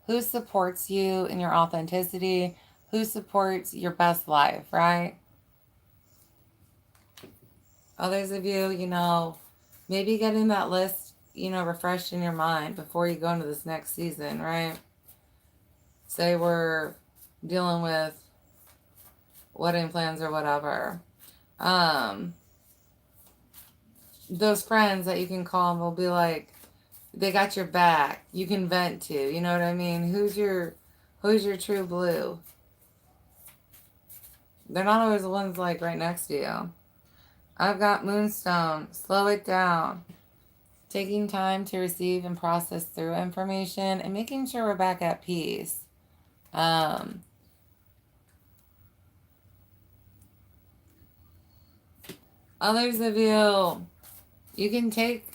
Who supports you in your authenticity? Who supports your best life, right? Others of you, maybe getting that list, refreshed in your mind before you go into this next season, right? Say we're dealing with wedding plans or whatever. Those friends that you can call and will be like, they got your back. You can vent to. You know what I mean? Who's your true blue? They're not always the ones like right next to you. I've got Moonstone. Slow it down. Taking time to receive and process through information and making sure we're back at peace. Others of you, you can take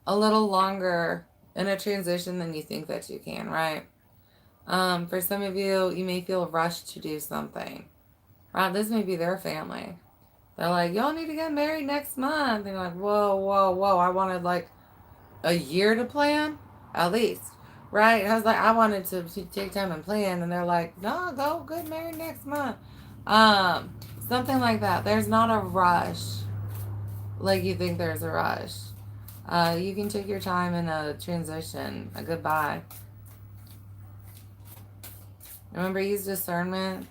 a little longer in a transition than you think that you can, right? For some of you, you may feel rushed to do something. Right? This may be their family. They're like, y'all need to get married next month. And you're like, whoa, whoa, whoa. I wanted like a year to plan, at least. Right? I was like, I wanted to take time and plan. And they're like, no, go get married next month. Something like that. There's not a rush like you think there's a rush. You can take your time in a transition, a goodbye. Remember, use discernment.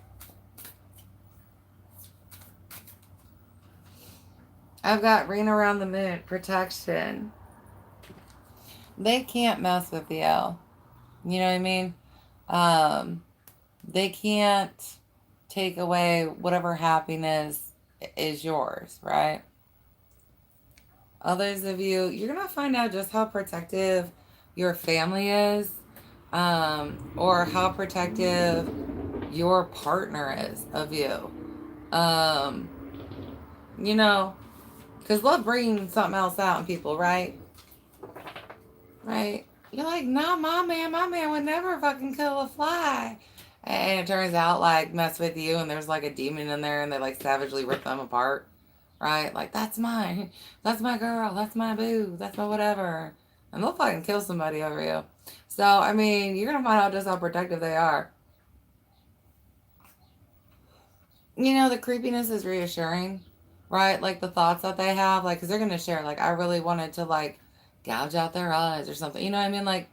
I've got ring around the moon, protection. They can't mess with you. You know what I mean? They can't take away whatever happiness is yours, right? Others of you, you're going to find out just how protective your family is, or how protective your partner is of you. Because love brings something else out in people, right? Right? You're like, no, my man would never fucking kill a fly. And it turns out, like, mess with you, and there's, like, a demon in there, and they, like, savagely rip them apart. Right? Like, that's mine. That's my girl. That's my boo. That's my whatever. And they'll fucking kill somebody over you. So, I mean, you're going to find out just how protective they are. The creepiness is reassuring, right? Like, the thoughts that they have, like, because they're going to share, like, I really wanted to, like, gouge out their eyes or something. You know what I mean? Like,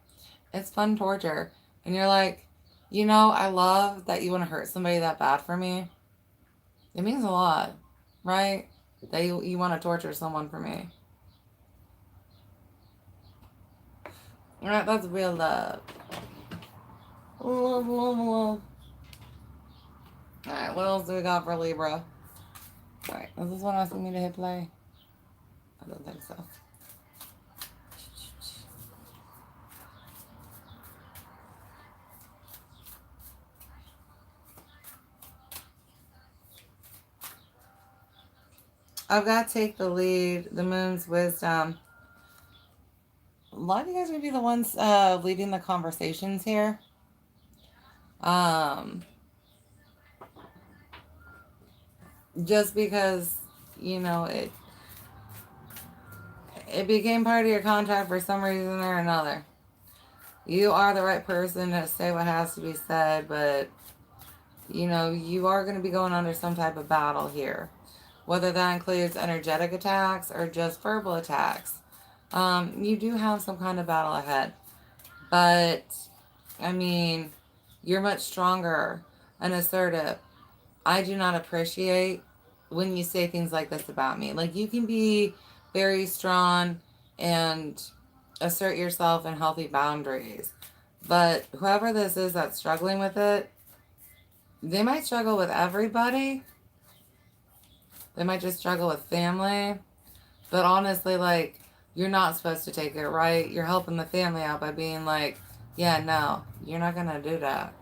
it's fun torture. And you're like, I love that you want to hurt somebody that bad for me. It means a lot, right? That you want to torture someone for me. All right, that's real love. Love, love, love. All right, what else do we got for Libra? All right, is this one asking me to hit play? I don't think so. I've got to take the lead. The moon's wisdom. A lot of you guys are going to be the ones leading the conversations here. Just because, you know, it became part of your contract for some reason or another. You are the right person to say what has to be said, but, you know, you are going to be going under some type of battle here. Whether that includes energetic attacks or just verbal attacks. You do have some kind of battle ahead. But, I mean, you're much stronger and assertive. I do not appreciate when you say things like this about me. Like, you can be very strong and assert yourself in healthy boundaries. But whoever this is that's struggling with it, they might struggle with everybody. They might just struggle with family. But honestly, like, you're not supposed to take it, right? You're helping the family out by being like, yeah, no, you're not going to do that,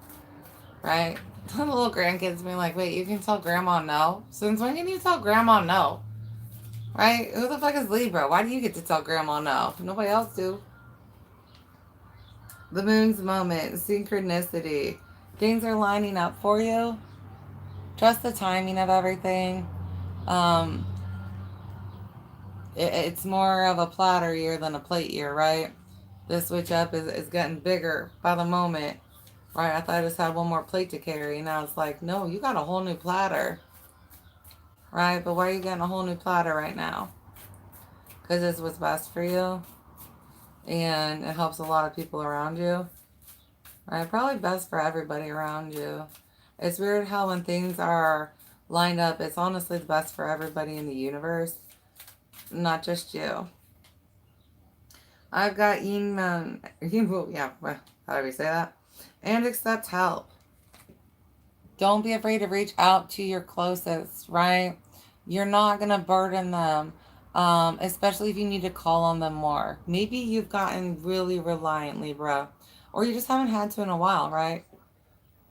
right? The little grandkids being like, wait, you can tell grandma no? Since when can you tell grandma no? Right? Who the fuck is Libra? Why do you get to tell grandma no? Nobody else do. The moon's moment, synchronicity. Things are lining up for you. Trust the timing of everything. Um, it's more of a platter year than a plate year, right? This switch up is getting bigger by the moment, right? I thought I just had one more plate to carry. Now it's like, no, you got a whole new platter, right? But why are you getting a whole new platter right now? Because it's what's best for you. And it helps a lot of people around you, right? Probably best for everybody around you. It's weird how when things are lined up, it's honestly the best for everybody in the universe, not just you. I've got yeah, how do we say that? And accept help. Don't be afraid to reach out to your closest, right? You're not going to burden them, especially if you need to call on them more. Maybe you've gotten really reliant, Libra, or you just haven't had to in a while, right?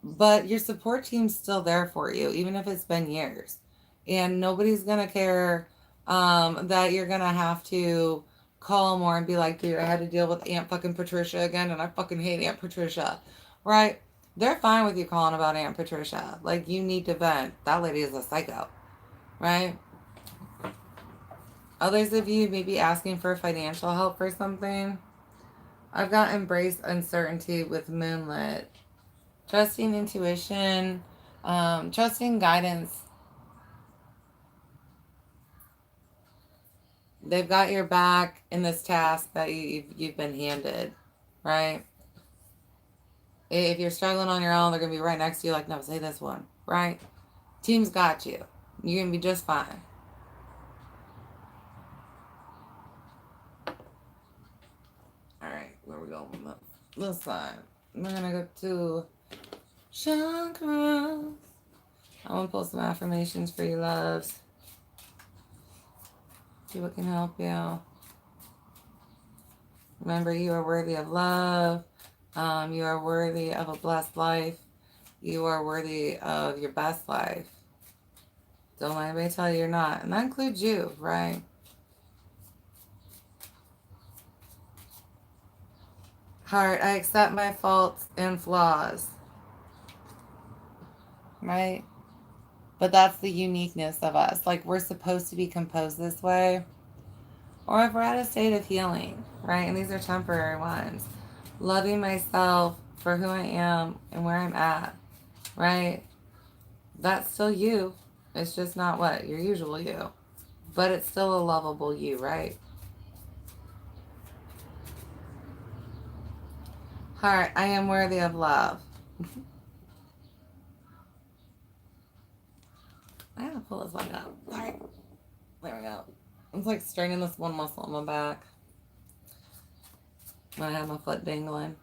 But your support team's still there for you, even if it's been years. And nobody's going to care that you're going to have to call more and be like, dude, I had to deal with Aunt fucking Patricia again, and I fucking hate Aunt Patricia, right? They're fine with you calling about Aunt Patricia. Like, you need to vent. That lady is a psycho, right? Others of you may be asking for financial help for something. I've got embrace uncertainty with Moonlit. Trusting intuition, trusting guidance. They've got your back in this task that you've been handed, right? If you're struggling on your own, they're going to be right next to you like, no, say this one, right? Team's got you. You're going to be just fine. All right, where we going from this side? We're going to go to Chakras. I want to pull some affirmations for you, loves. See what can help you. Remember, you are worthy of love. You are worthy of a blessed life. You are worthy of your best life. Don't let anybody tell you you're not. And that includes you, right? Heart, I accept my faults and flaws. Right? But that's the uniqueness of us. Like, we're supposed to be composed this way. Or if we're at a state of healing, right? And these are temporary ones. Loving myself for who I am and where I'm at, right? That's still you. It's just not what? Your usual you. But it's still a lovable you, right? Heart, I am worthy of love. I gotta pull this one up. All right. There we go. It's like straining this one muscle on my back. when I have my foot dangling.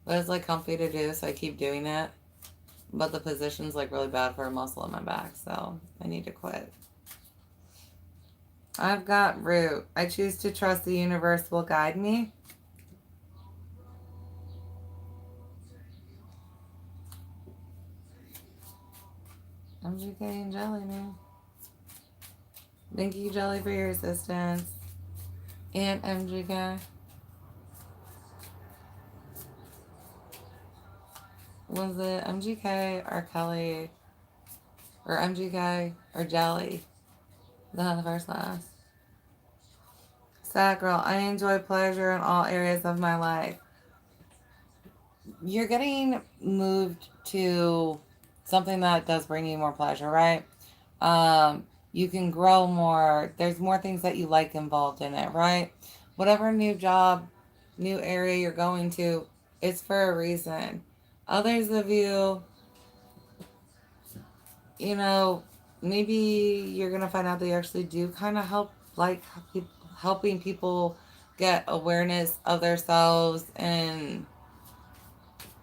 But it's like comfy to do, so I keep doing it. But the position's like really bad for a muscle in my back, so I need to quit. I've got root. I choose to trust the universe will guide me. MGK and Jelly, man. Thank you, Jelly, for your assistance. And MGK. Was it MGK or Kelly? Or MGK or Jelly? The first class. Sad girl, I enjoy pleasure in all areas of my life. You're getting moved to something that does bring you more pleasure, right? You can grow more. There's more things that you like involved in it, right? Whatever new job, new area you're going to, it's for a reason. Others of you, you know, maybe you're going to find out they actually do kind of help, like helping people get awareness of themselves, and,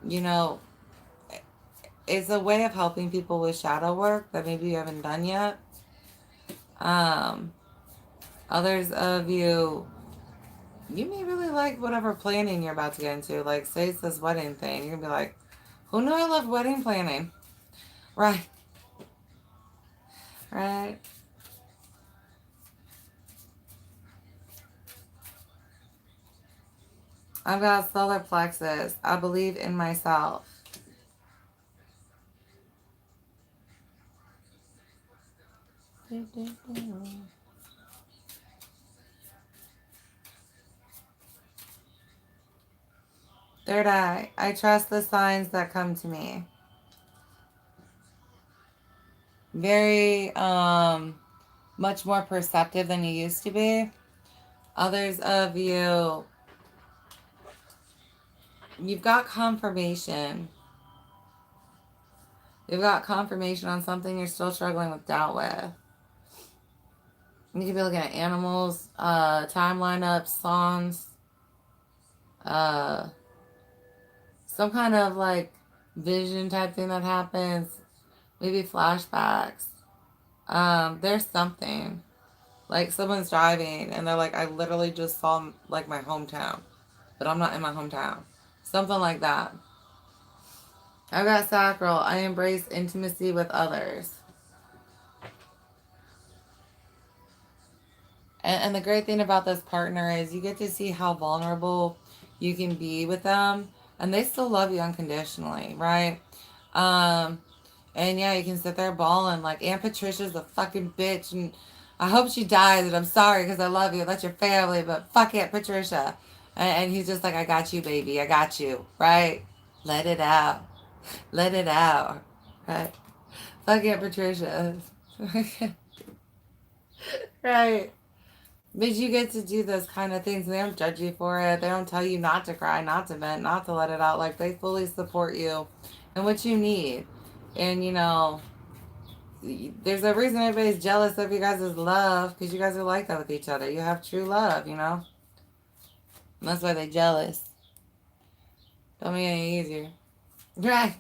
you know, it's a way of helping people with shadow work that maybe you haven't done yet. Others of you, you may really like whatever planning you're about to get into. Like, say it's this wedding thing. You're going to be like, who knew I loved wedding planning? Right. Right. I've got solar plexus. I believe in myself. Third eye. I trust the signs that come to me. Very much more perceptive than you used to be. Others of you, you've got confirmation. You've got confirmation on something you're still struggling with doubt with. You could be looking at animals, time lineups, songs, some kind of like vision type thing that happens, maybe flashbacks. There's something. Like someone's driving and they're like, I literally just saw like my hometown, but I'm not in my hometown. Something like that. I've got sacral. I embrace intimacy with others. And the great thing about this partner is you get to see how vulnerable you can be with them, and they still love you unconditionally, right? And yeah, you can sit there bawling like Aunt Patricia's a fucking bitch, and I hope she dies, and I'm sorry because I love you. That's your family, but fuck Aunt Patricia. And he's just like, I got you, baby. I got you, right? Let it out. Let it out, right? Fuck Aunt Patricia. Right. But you get to do those kind of things. They don't judge you for it. They don't tell you not to cry, not to vent, not to let it out. Like, they fully support you and what you need. And, you know, there's a reason everybody's jealous of you guys' love, because you guys are like that with each other. You have true love, you know? And that's why they're jealous. Don't make it any easier. Right.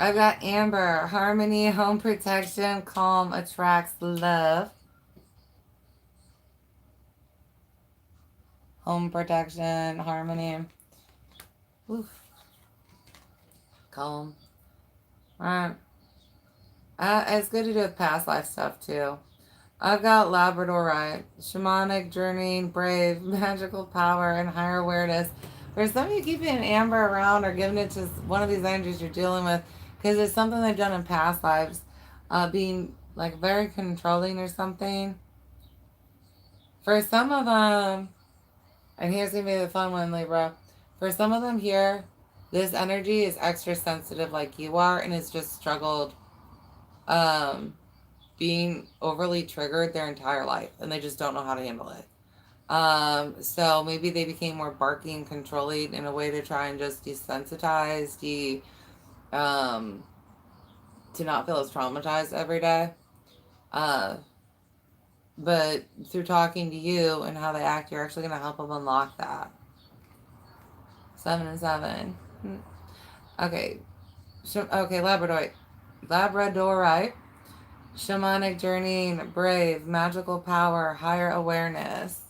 I've got Amber. Harmony, home protection, calm attracts love. Home protection, harmony. Oof. Calm. Alright. It's good to do with past life stuff too. I've got Labradorite. Shamanic, journeying, brave, magical power, and higher awareness. For some of you keeping an Amber around or giving it to one of these energies you're dealing with, because it's something they've done in past lives, being like very controlling or something. For some of them, and here's going to be the fun one, Libra. For some of them here, this energy is extra sensitive like you are, and it's just struggled being overly triggered their entire life, and they just don't know how to handle it. So maybe they became more barking, controlling in a way to try and just desensitize, to not feel as traumatized every day. But through talking to you and how they act, you're actually going to help them unlock that. 7 and 7. Okay. Okay, Labradorite. Shamanic journeying, brave, magical power, higher awareness.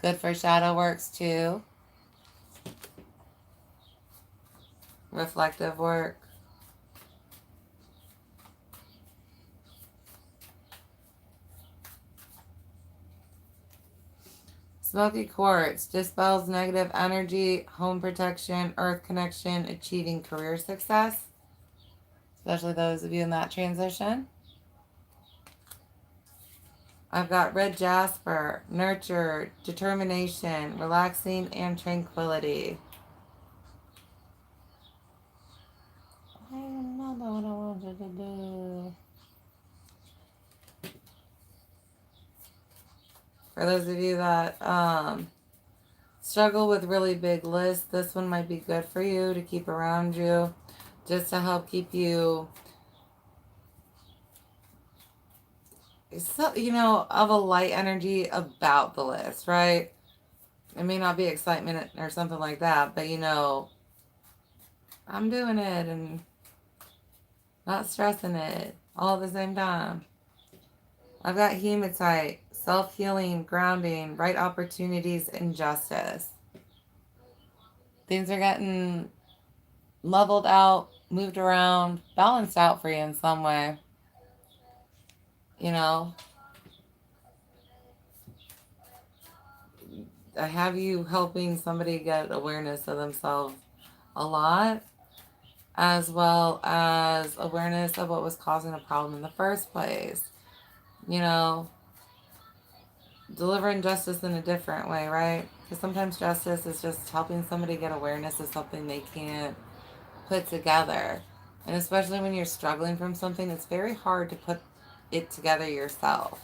Good for shadow works too. Reflective work. Smoky quartz dispels negative energy, home protection, earth connection, achieving career success, especially those of you in that transition. I've got red jasper, nurture, determination, relaxing, and tranquility. I don't know what I wanted to do. For those of you that struggle with really big lists, this one might be good for you to keep around you, just to help keep you, so, you know, of a light energy about the list, right? It may not be excitement or something like that, but you know, I'm doing it and not stressing it all at the same time. I've got hematite, self-healing, grounding, right opportunities, and justice. Things are getting leveled out, moved around, balanced out for you in some way. You know, I have you helping somebody get awareness of themselves a lot, as well as awareness of what was causing the problem in the first place. You know, delivering justice in a different way, right? Because sometimes justice is just helping somebody get awareness of something they can't put together. And especially when you're struggling from something, it's very hard to put it together yourself,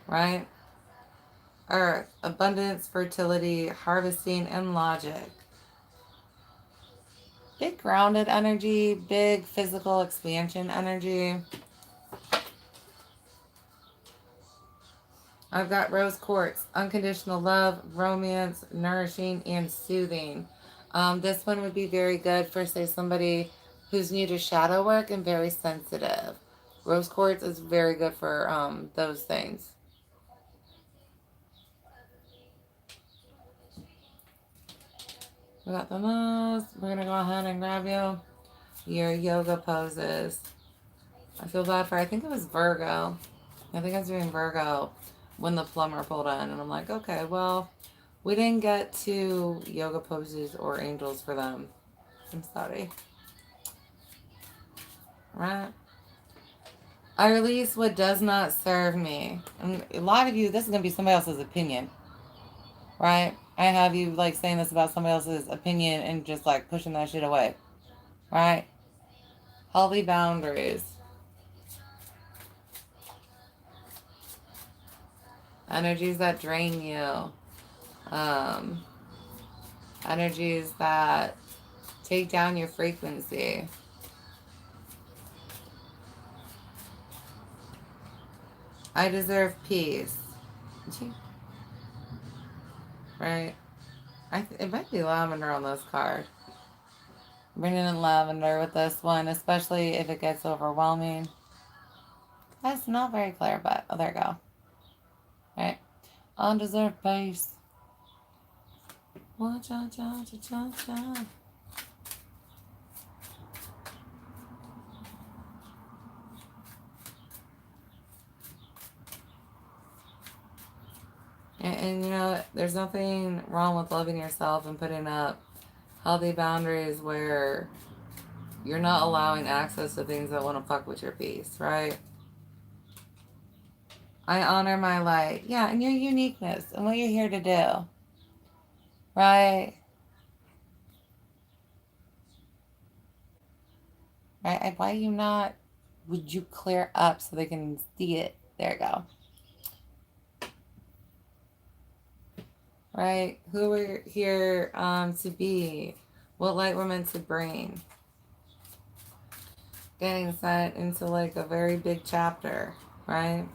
right? Earth, abundance, fertility, harvesting, and logic. Big grounded energy, big physical expansion energy. I've got rose quartz, unconditional love, romance, nourishing, and soothing. This one would be very good for, say, somebody who's new to shadow work and very sensitive. Rose quartz is very good for those things. We got the most. We're going to go ahead and grab you your yoga poses. I feel bad for, I think it was Virgo. I think I was doing Virgo when the plumber pulled in. And I'm like, okay, well, we didn't get to yoga poses or angels for them. I'm sorry. Right? I release what does not serve me. And a lot of you, this is going to be somebody else's opinion. Right? I have you like saying this about somebody else's opinion and just like pushing that shit away. Right? Healthy boundaries. Energies that drain you. Energies that take down your frequency. I deserve peace. Right? It might be lavender on this card. Bringing in lavender with this one, especially if it gets overwhelming. That's not very clear, but oh, there we go. Right? Undeserved peace. Cha-cha-cha-cha-cha. And you know, there's nothing wrong with loving yourself and putting up healthy boundaries where you're not allowing access to things that want to fuck with your peace, right? I honor my light. Yeah, and your uniqueness and what you're here to do. Right? Right? Why you not? Would you clear up so they can see it? There you go. Right? Who we're here to be. What light we're meant to bring. getting sent into like a very big chapter, right?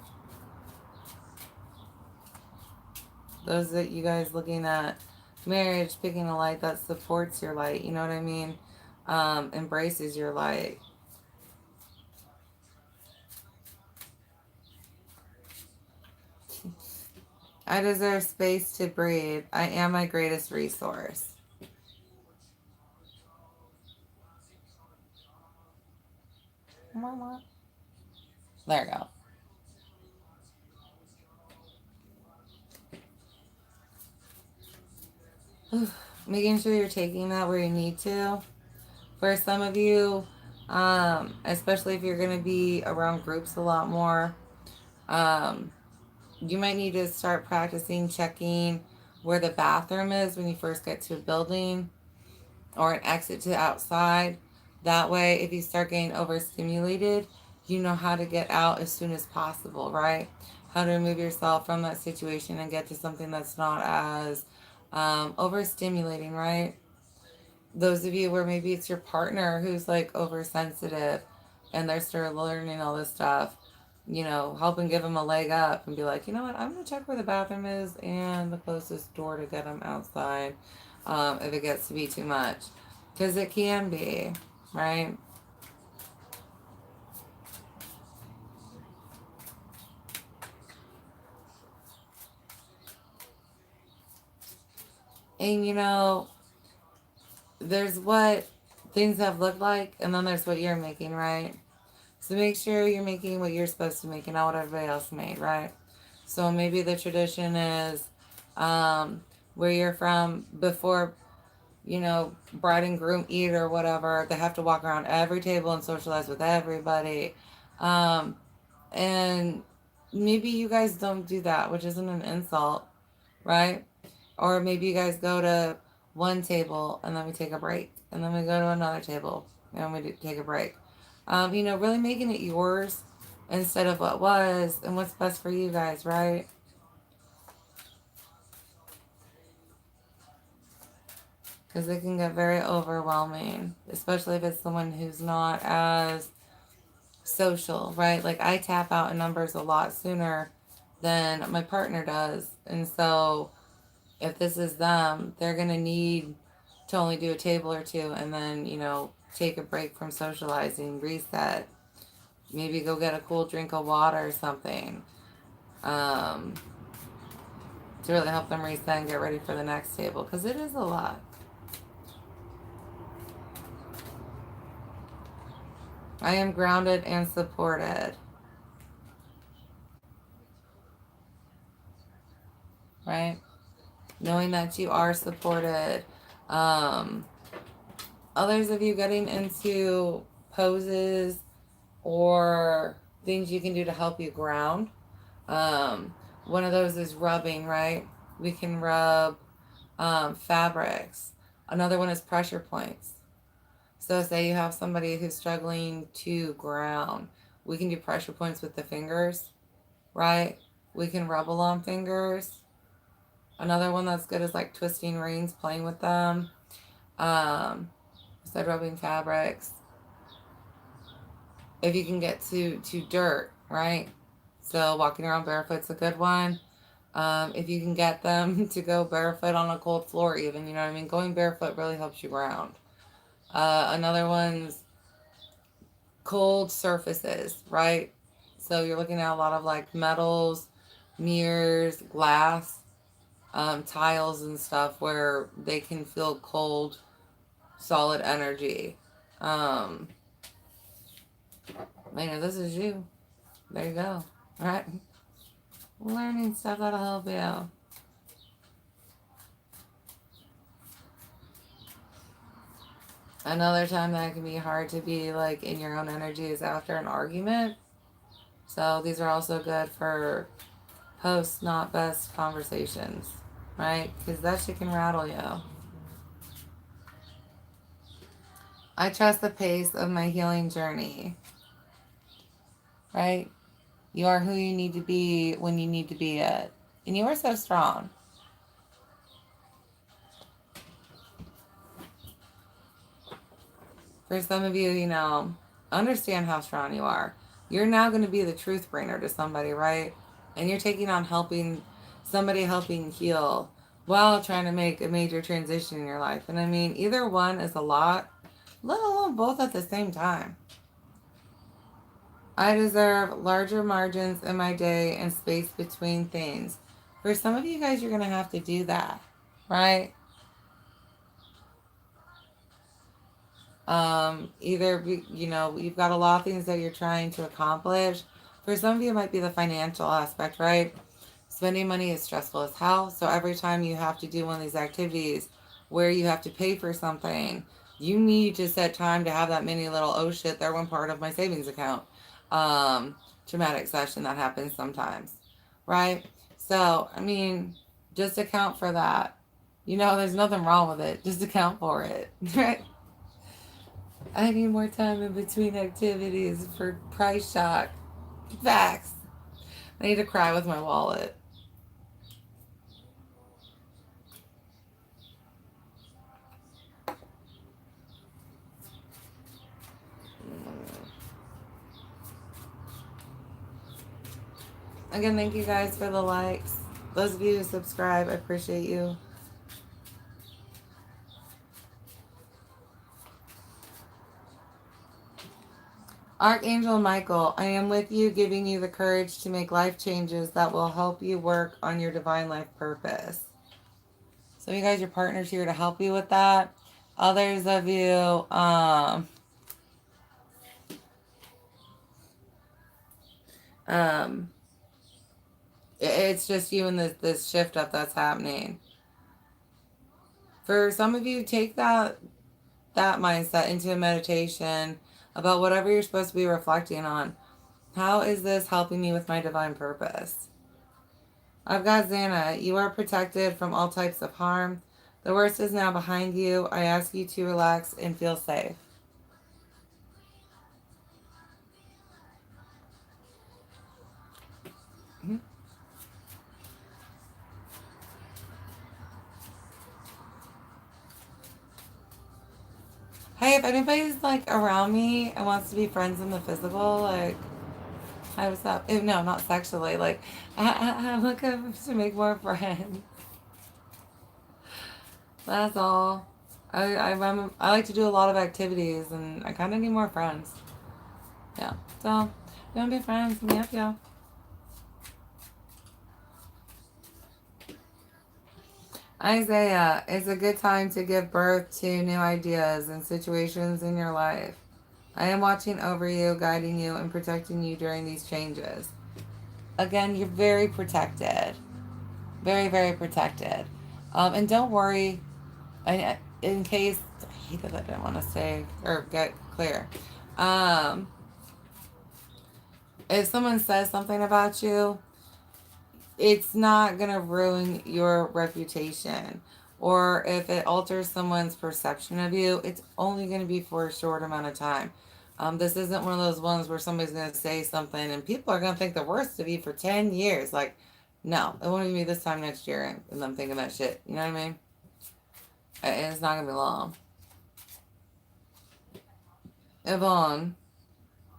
Those that you guys looking at marriage, picking a light that supports your light, you know what I mean? Embraces your light. I deserve space to breathe. I am my greatest resource. Mama. There we go. Making sure you're taking that where you need to. For some of you, especially if you're going to be around groups a lot more, um, you might need to start practicing checking where the bathroom is when you first get to a building or an exit to outside. That way, if you start getting overstimulated, you know how to get out as soon as possible, right? How to remove yourself from that situation and get to something that's not as overstimulating, right? Those of you where maybe it's your partner who's like oversensitive and they're still learning all this stuff, you know, help and give them a leg up and be like, you know what, I'm going to check where the bathroom is and the closest door to get them outside if it gets to be too much. Because it can be, right? And you know, there's what things have looked like, and then there's what you're making, right? So make sure you're making what you're supposed to make and not what everybody else made, right? So maybe the tradition is where you're from before, you know, bride and groom eat or whatever. They have to walk around every table and socialize with everybody. Um, and maybe you guys don't do that, which isn't an insult, right? Or maybe you guys go to one table and then we take a break. And then we go to another table and we take a break. You know, really making it yours instead of what was and what's best for you guys, right? Because it can get very overwhelming, especially if it's someone who's not as social, right? Like I tap out in numbers a lot sooner than my partner does. And so if this is them, they're going to need to only do a table or two and then, you know, take a break from socializing, reset, maybe go get a cool drink of water or something um, to really help them reset and get ready for the next table because it is a lot. I am grounded and supported, right? Knowing that you are supported. Um, Others of you getting into poses or things you can do to help you ground. Um, One of those is rubbing, right? We can rub fabrics. Another one is pressure points. So say you have somebody who's struggling to ground. We can do pressure points with the fingers, right? We can rub along fingers. Another one that's good is like twisting rings, playing with them. Instead of rubbing fabrics. If you can get to dirt, right? So walking around barefoot's a good one. If you can get them to go barefoot on a cold floor, even, you know what I mean? Going barefoot really helps you ground. Another one's cold surfaces, right? So you're looking at a lot of like metals, mirrors, glass, tiles and stuff where they can feel cold, solid energy. Um, this is you. There you go. All right. Learning stuff that'll help you. Another time that can be hard to be like in your own energy is after an argument. So these are also good for post, not best conversations, right? Because that shit can rattle you. I trust the pace of my healing journey, right? You are who you need to be when you need to be it. And you are so strong. For some of you, you know, Understand how strong you are. You're now going to be the truth bringer to somebody, right? And you're taking on helping somebody, helping heal while trying to make a major transition in your life. And I mean, either one is a lot, let alone both at the same time. I deserve larger margins in my day and space between things. For some of you guys, you're going to have to do that, right? Either, you've got a lot of things that you're trying to accomplish. For some of you, it might be the financial aspect, right? Spending money is stressful as hell. So every time you have to do one of these activities where you have to pay for something, you need to set time to have that mini little, oh shit, they're one part of my savings account. Um, Traumatic session that happens sometimes, right? So, I mean, just account for that. There's nothing wrong with it. Just account for it, right? I need more time in between activities for price shock. Facts. I need to cry with my wallet. Again, thank you guys for the likes. Those of you who subscribe, I appreciate you. Archangel Michael, I am with you, giving you the courage to make life changes that will help you work on your divine life purpose. So you guys, your partner's here to help you with that. Others of you, it's just you and this shift up that's happening. For some of you, take that mindset into a meditation about whatever you're supposed to be reflecting on. How is this helping me with my divine purpose? I've got Xana. You are protected from all types of harm. The worst is now behind you. I ask you to relax and feel safe. Mm-hmm. Hey, if anybody's like around me and wants to be friends in the physical, like, hi, what's up? No, not sexually. Like, I'm looking to make more friends. That's all. I like to do a lot of activities, and I kind of need more friends. Yeah. So, you want to be friends? Yep, yeah. Isaiah, it's a good time to give birth to new ideas and situations in your life. I am watching over you, guiding you, and protecting you during these changes. Again, you're very protected. Very, very protected. And don't worry, in case, I hate that I didn't want to say or get clear. If someone says something about you, it's not going to ruin your reputation. Or if it alters someone's perception of you, it's only going to be for a short amount of time. This isn't one of those ones where somebody's going to say something and people are going to think the worst of you for 10 years. Like, no, it won't even be this time next year and I'm thinking that shit. You know what I mean? And it's not going to be long. Yvonne,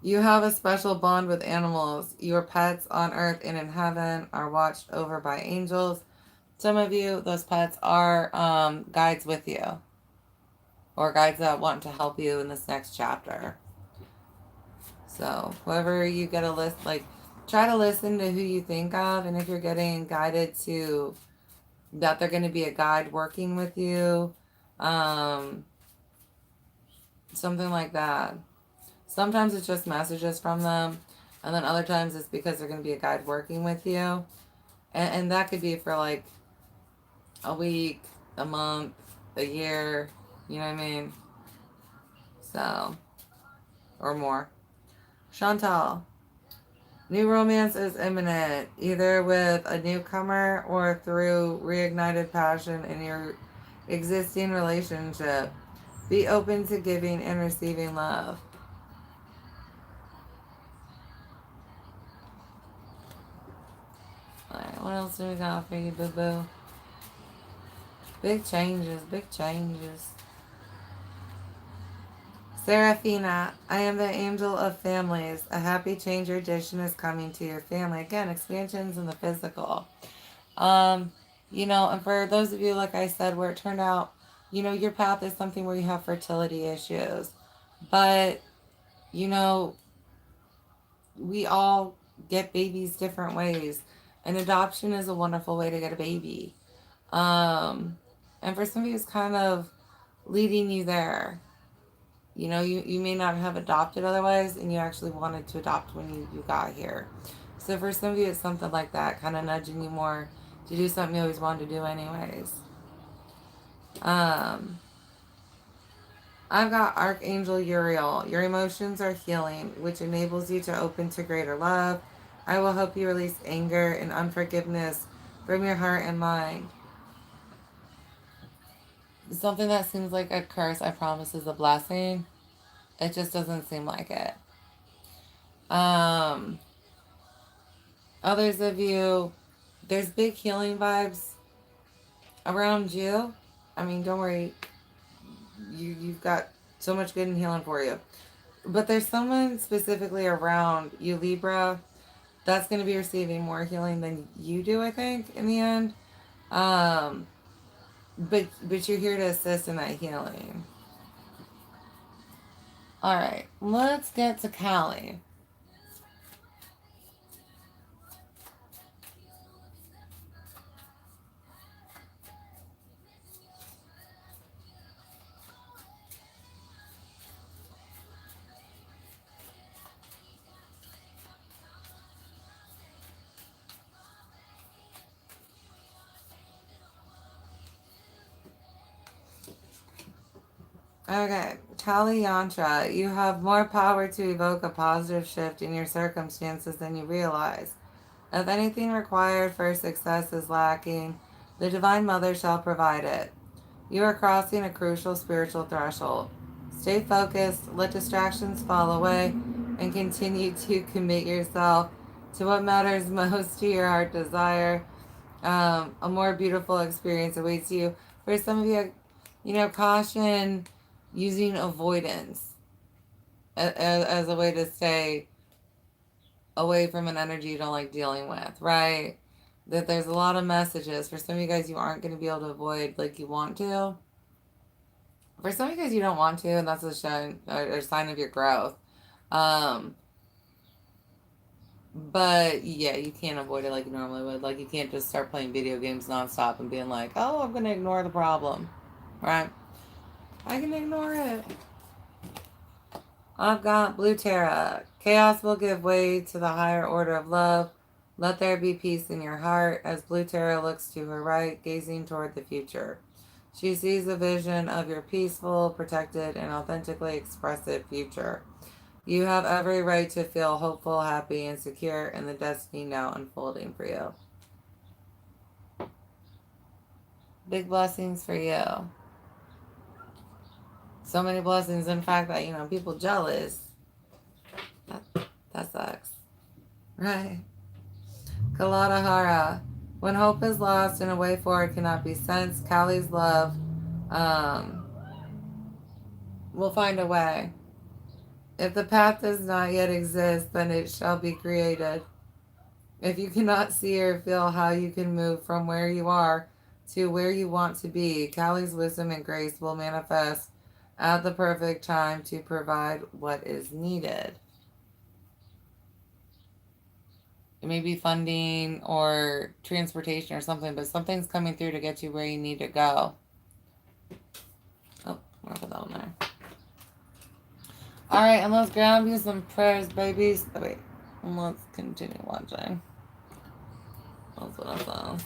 you have a special bond with animals. Your pets on earth and in heaven are watched over by angels. Some of you, those pets are guides with you, or guides that want to help you in this next chapter. So whoever you get a list, like, try to listen to who you think of, and if you're getting guided to that they're going to be a guide working with you, something like that. Sometimes it's just messages from them, and then other times it's because they're going to be a guide working with you, and that could be for like a week, a month, a year, you know what I mean? So, or more. Chantal, new romance is imminent, either with a newcomer or through reignited passion in your existing relationship. Be open to giving and receiving love. Alright, what else do we got for you, boo-boo? Big changes, big changes. Serafina, I am the angel of families. A happy change or addition is coming to your family. Again, expansions in the physical. Um, and for those of you, like I said, where it turned out, your path is something where you have fertility issues. But, you know, we all get babies different ways. And adoption is a wonderful way to get a baby. Um, and for some of you, it's kind of leading you there. You may not have adopted otherwise, and you actually wanted to adopt when you got here. So for some of you, it's something like that, kind of nudging you more to do something you always wanted to do anyways. I've got Archangel Uriel. Your emotions are healing, which enables you to open to greater love. I will help you release anger and unforgiveness from your heart and mind. Something that seems like a curse, I promise, is a blessing. It just doesn't seem like it. Others of you, there's big healing vibes around you. I mean, don't worry. You've got so much good and healing for you. But there's someone specifically around you, Libra, that's going to be receiving more healing than you do, I think, in the end. But you're here to assist in that healing. All right, let's get to Callie. Okay, Kali Yantra, you have more power to evoke a positive shift in your circumstances than you realize. If anything required for success is lacking, the Divine Mother shall provide it. You are crossing a crucial spiritual threshold. Stay focused, let distractions fall away, and continue to commit yourself to what matters most to your heart desire. A more beautiful experience awaits you. For some of you, caution using avoidance as a way to stay away from an energy you don't like dealing with, right? That there's a lot of messages. For some of you guys, you aren't going to be able to avoid like you want to. For some of you guys, you don't want to, and that's a sign of your growth. But yeah, you can't avoid it like you normally would. Like you can't just start playing video games nonstop and being like, oh, I'm going to ignore the problem, right? I can ignore it. I've got Blue Terra. Chaos will give way to the higher order of love. Let there be peace in your heart as Blue Terra looks to her right, gazing toward the future. She sees a vision of your peaceful, protected, and authentically expressive future. You have every right to feel hopeful, happy, and secure in the destiny now unfolding for you. Big blessings for you. So many blessings. In fact, that, people jealous. That sucks. Right. Kaladahara. When hope is lost and a way forward cannot be sensed, Kali's love will find a way. If the path does not yet exist, then it shall be created. If you cannot see or feel how you can move from where you are to where you want to be, Kali's wisdom and grace will manifest at the perfect time to provide what is needed. It may be funding or transportation or something, but something's coming through to get you where you need to go. Oh, I'll put that one there. All right, and let's grab you some prayers, babies. Oh, wait, and let's continue watching. That's what I thought.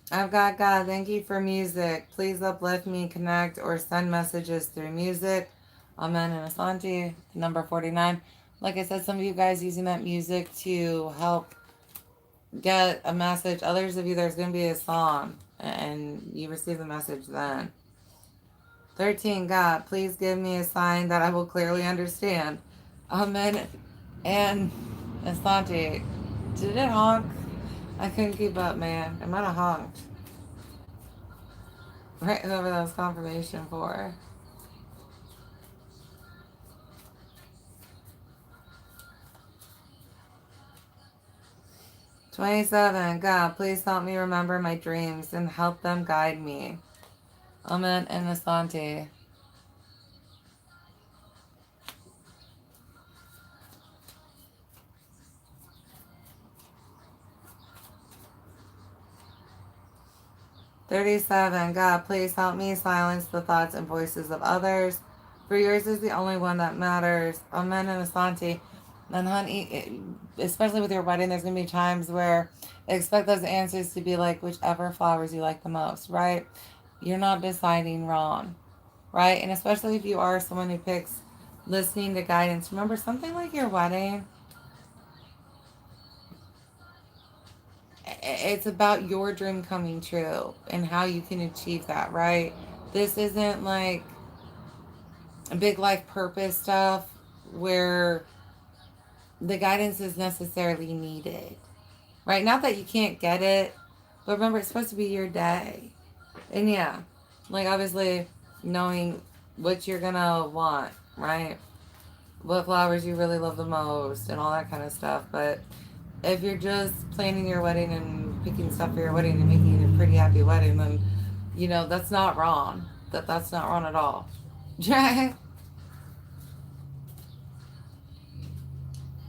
I've got God. Thank you for music. Please uplift me, connect, or send messages through music. Amen and Asante. Number 49. Like I said, some of you guys using that music to help get a message. Others of you, there's going to be a song, and you receive the message then. 13, God, please give me a sign that I will clearly understand. Amen. And Asante, did it honk? I couldn't keep up, man. It might have honked. Right, whoever that was confirmation for. 27, God, please help me remember my dreams and help them guide me. Amen and Asante. 37, God, please help me silence the thoughts and voices of others. For yours is the only one that matters. Amen and Asante. And honey, especially with your wedding, there's going to be times where expect those answers to be like whichever flowers you like the most, right? You're not deciding wrong, right? And especially if you are someone who picks listening to guidance, remember something like your wedding, it's about your dream coming true and how you can achieve that, right? This isn't like big life purpose stuff where the guidance is necessarily needed, right? Not that you can't get it, but remember, it's supposed to be your day. And yeah, like obviously knowing what you're gonna want, right? What flowers you really love the most and all that kind of stuff. But if you're just planning your wedding and picking stuff for your wedding and making it a pretty happy wedding, then that's not wrong. That's not wrong at all.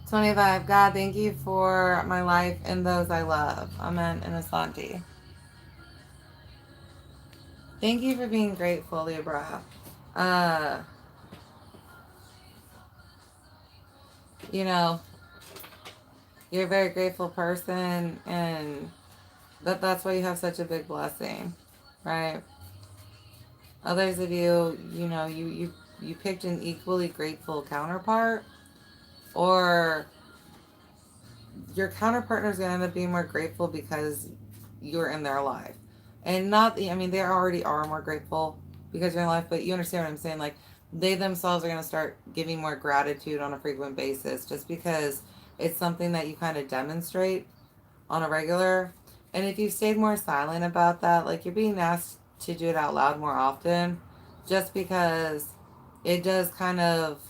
25. God, thank you for my life and those I love. Amen and Asante. Thank you for being grateful, Libra. Uh, you know, you're a very grateful person, and that's why you have such a big blessing, right? Others of you, you picked an equally grateful counterpart, or your counterpartner is going to end up being more grateful because you're in their life. And not, I mean, they already are more grateful because you're in life, but you understand what I'm saying? Like, they themselves are going to start giving more gratitude on a frequent basis just because it's something that you kind of demonstrate on a regular. And if you stayed more silent about that, like you're being asked to do it out loud more often, just because it does kind of,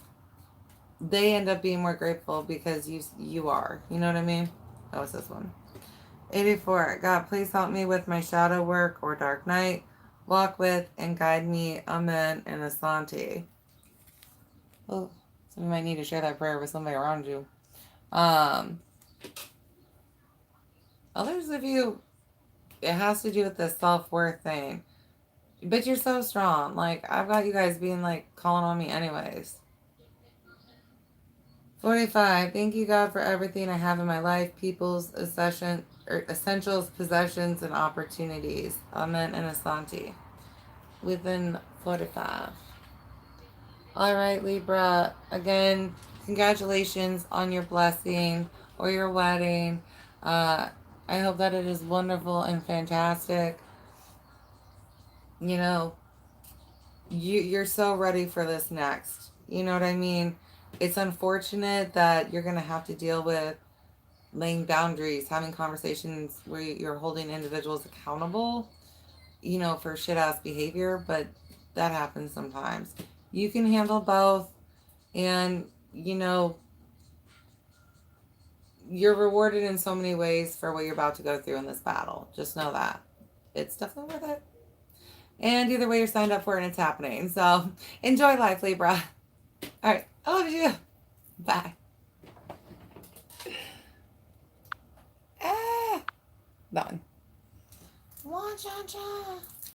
they end up being more grateful because you are. You know what I mean? That was this one. 84. God, please help me with my shadow work or dark night. Walk with and guide me. Amen and Asante. Oh, so you might need to share that prayer with somebody around you. Others of you, it has to do with the self-worth thing. But you're so strong. Like, I've got you guys being like calling on me anyways. 45. Thank you, God, for everything I have in my life, people's essentials, possessions, and opportunities. Amen and Asante. Within 45. All right, Libra. Again, congratulations on your blessing or your wedding. I hope that it is wonderful and fantastic. You're so ready for this next. You know what I mean? It's unfortunate that you're going to have to deal with laying boundaries, having conversations where you're holding individuals accountable, for shit ass behavior, but that happens sometimes. You can handle both, and you're rewarded in so many ways for what you're about to go through in this battle. Just know that. It's definitely worth it. And either way, you're signed up for it and it's happening. So enjoy life, Libra. All right. I love you. Bye. Done. Cha cha.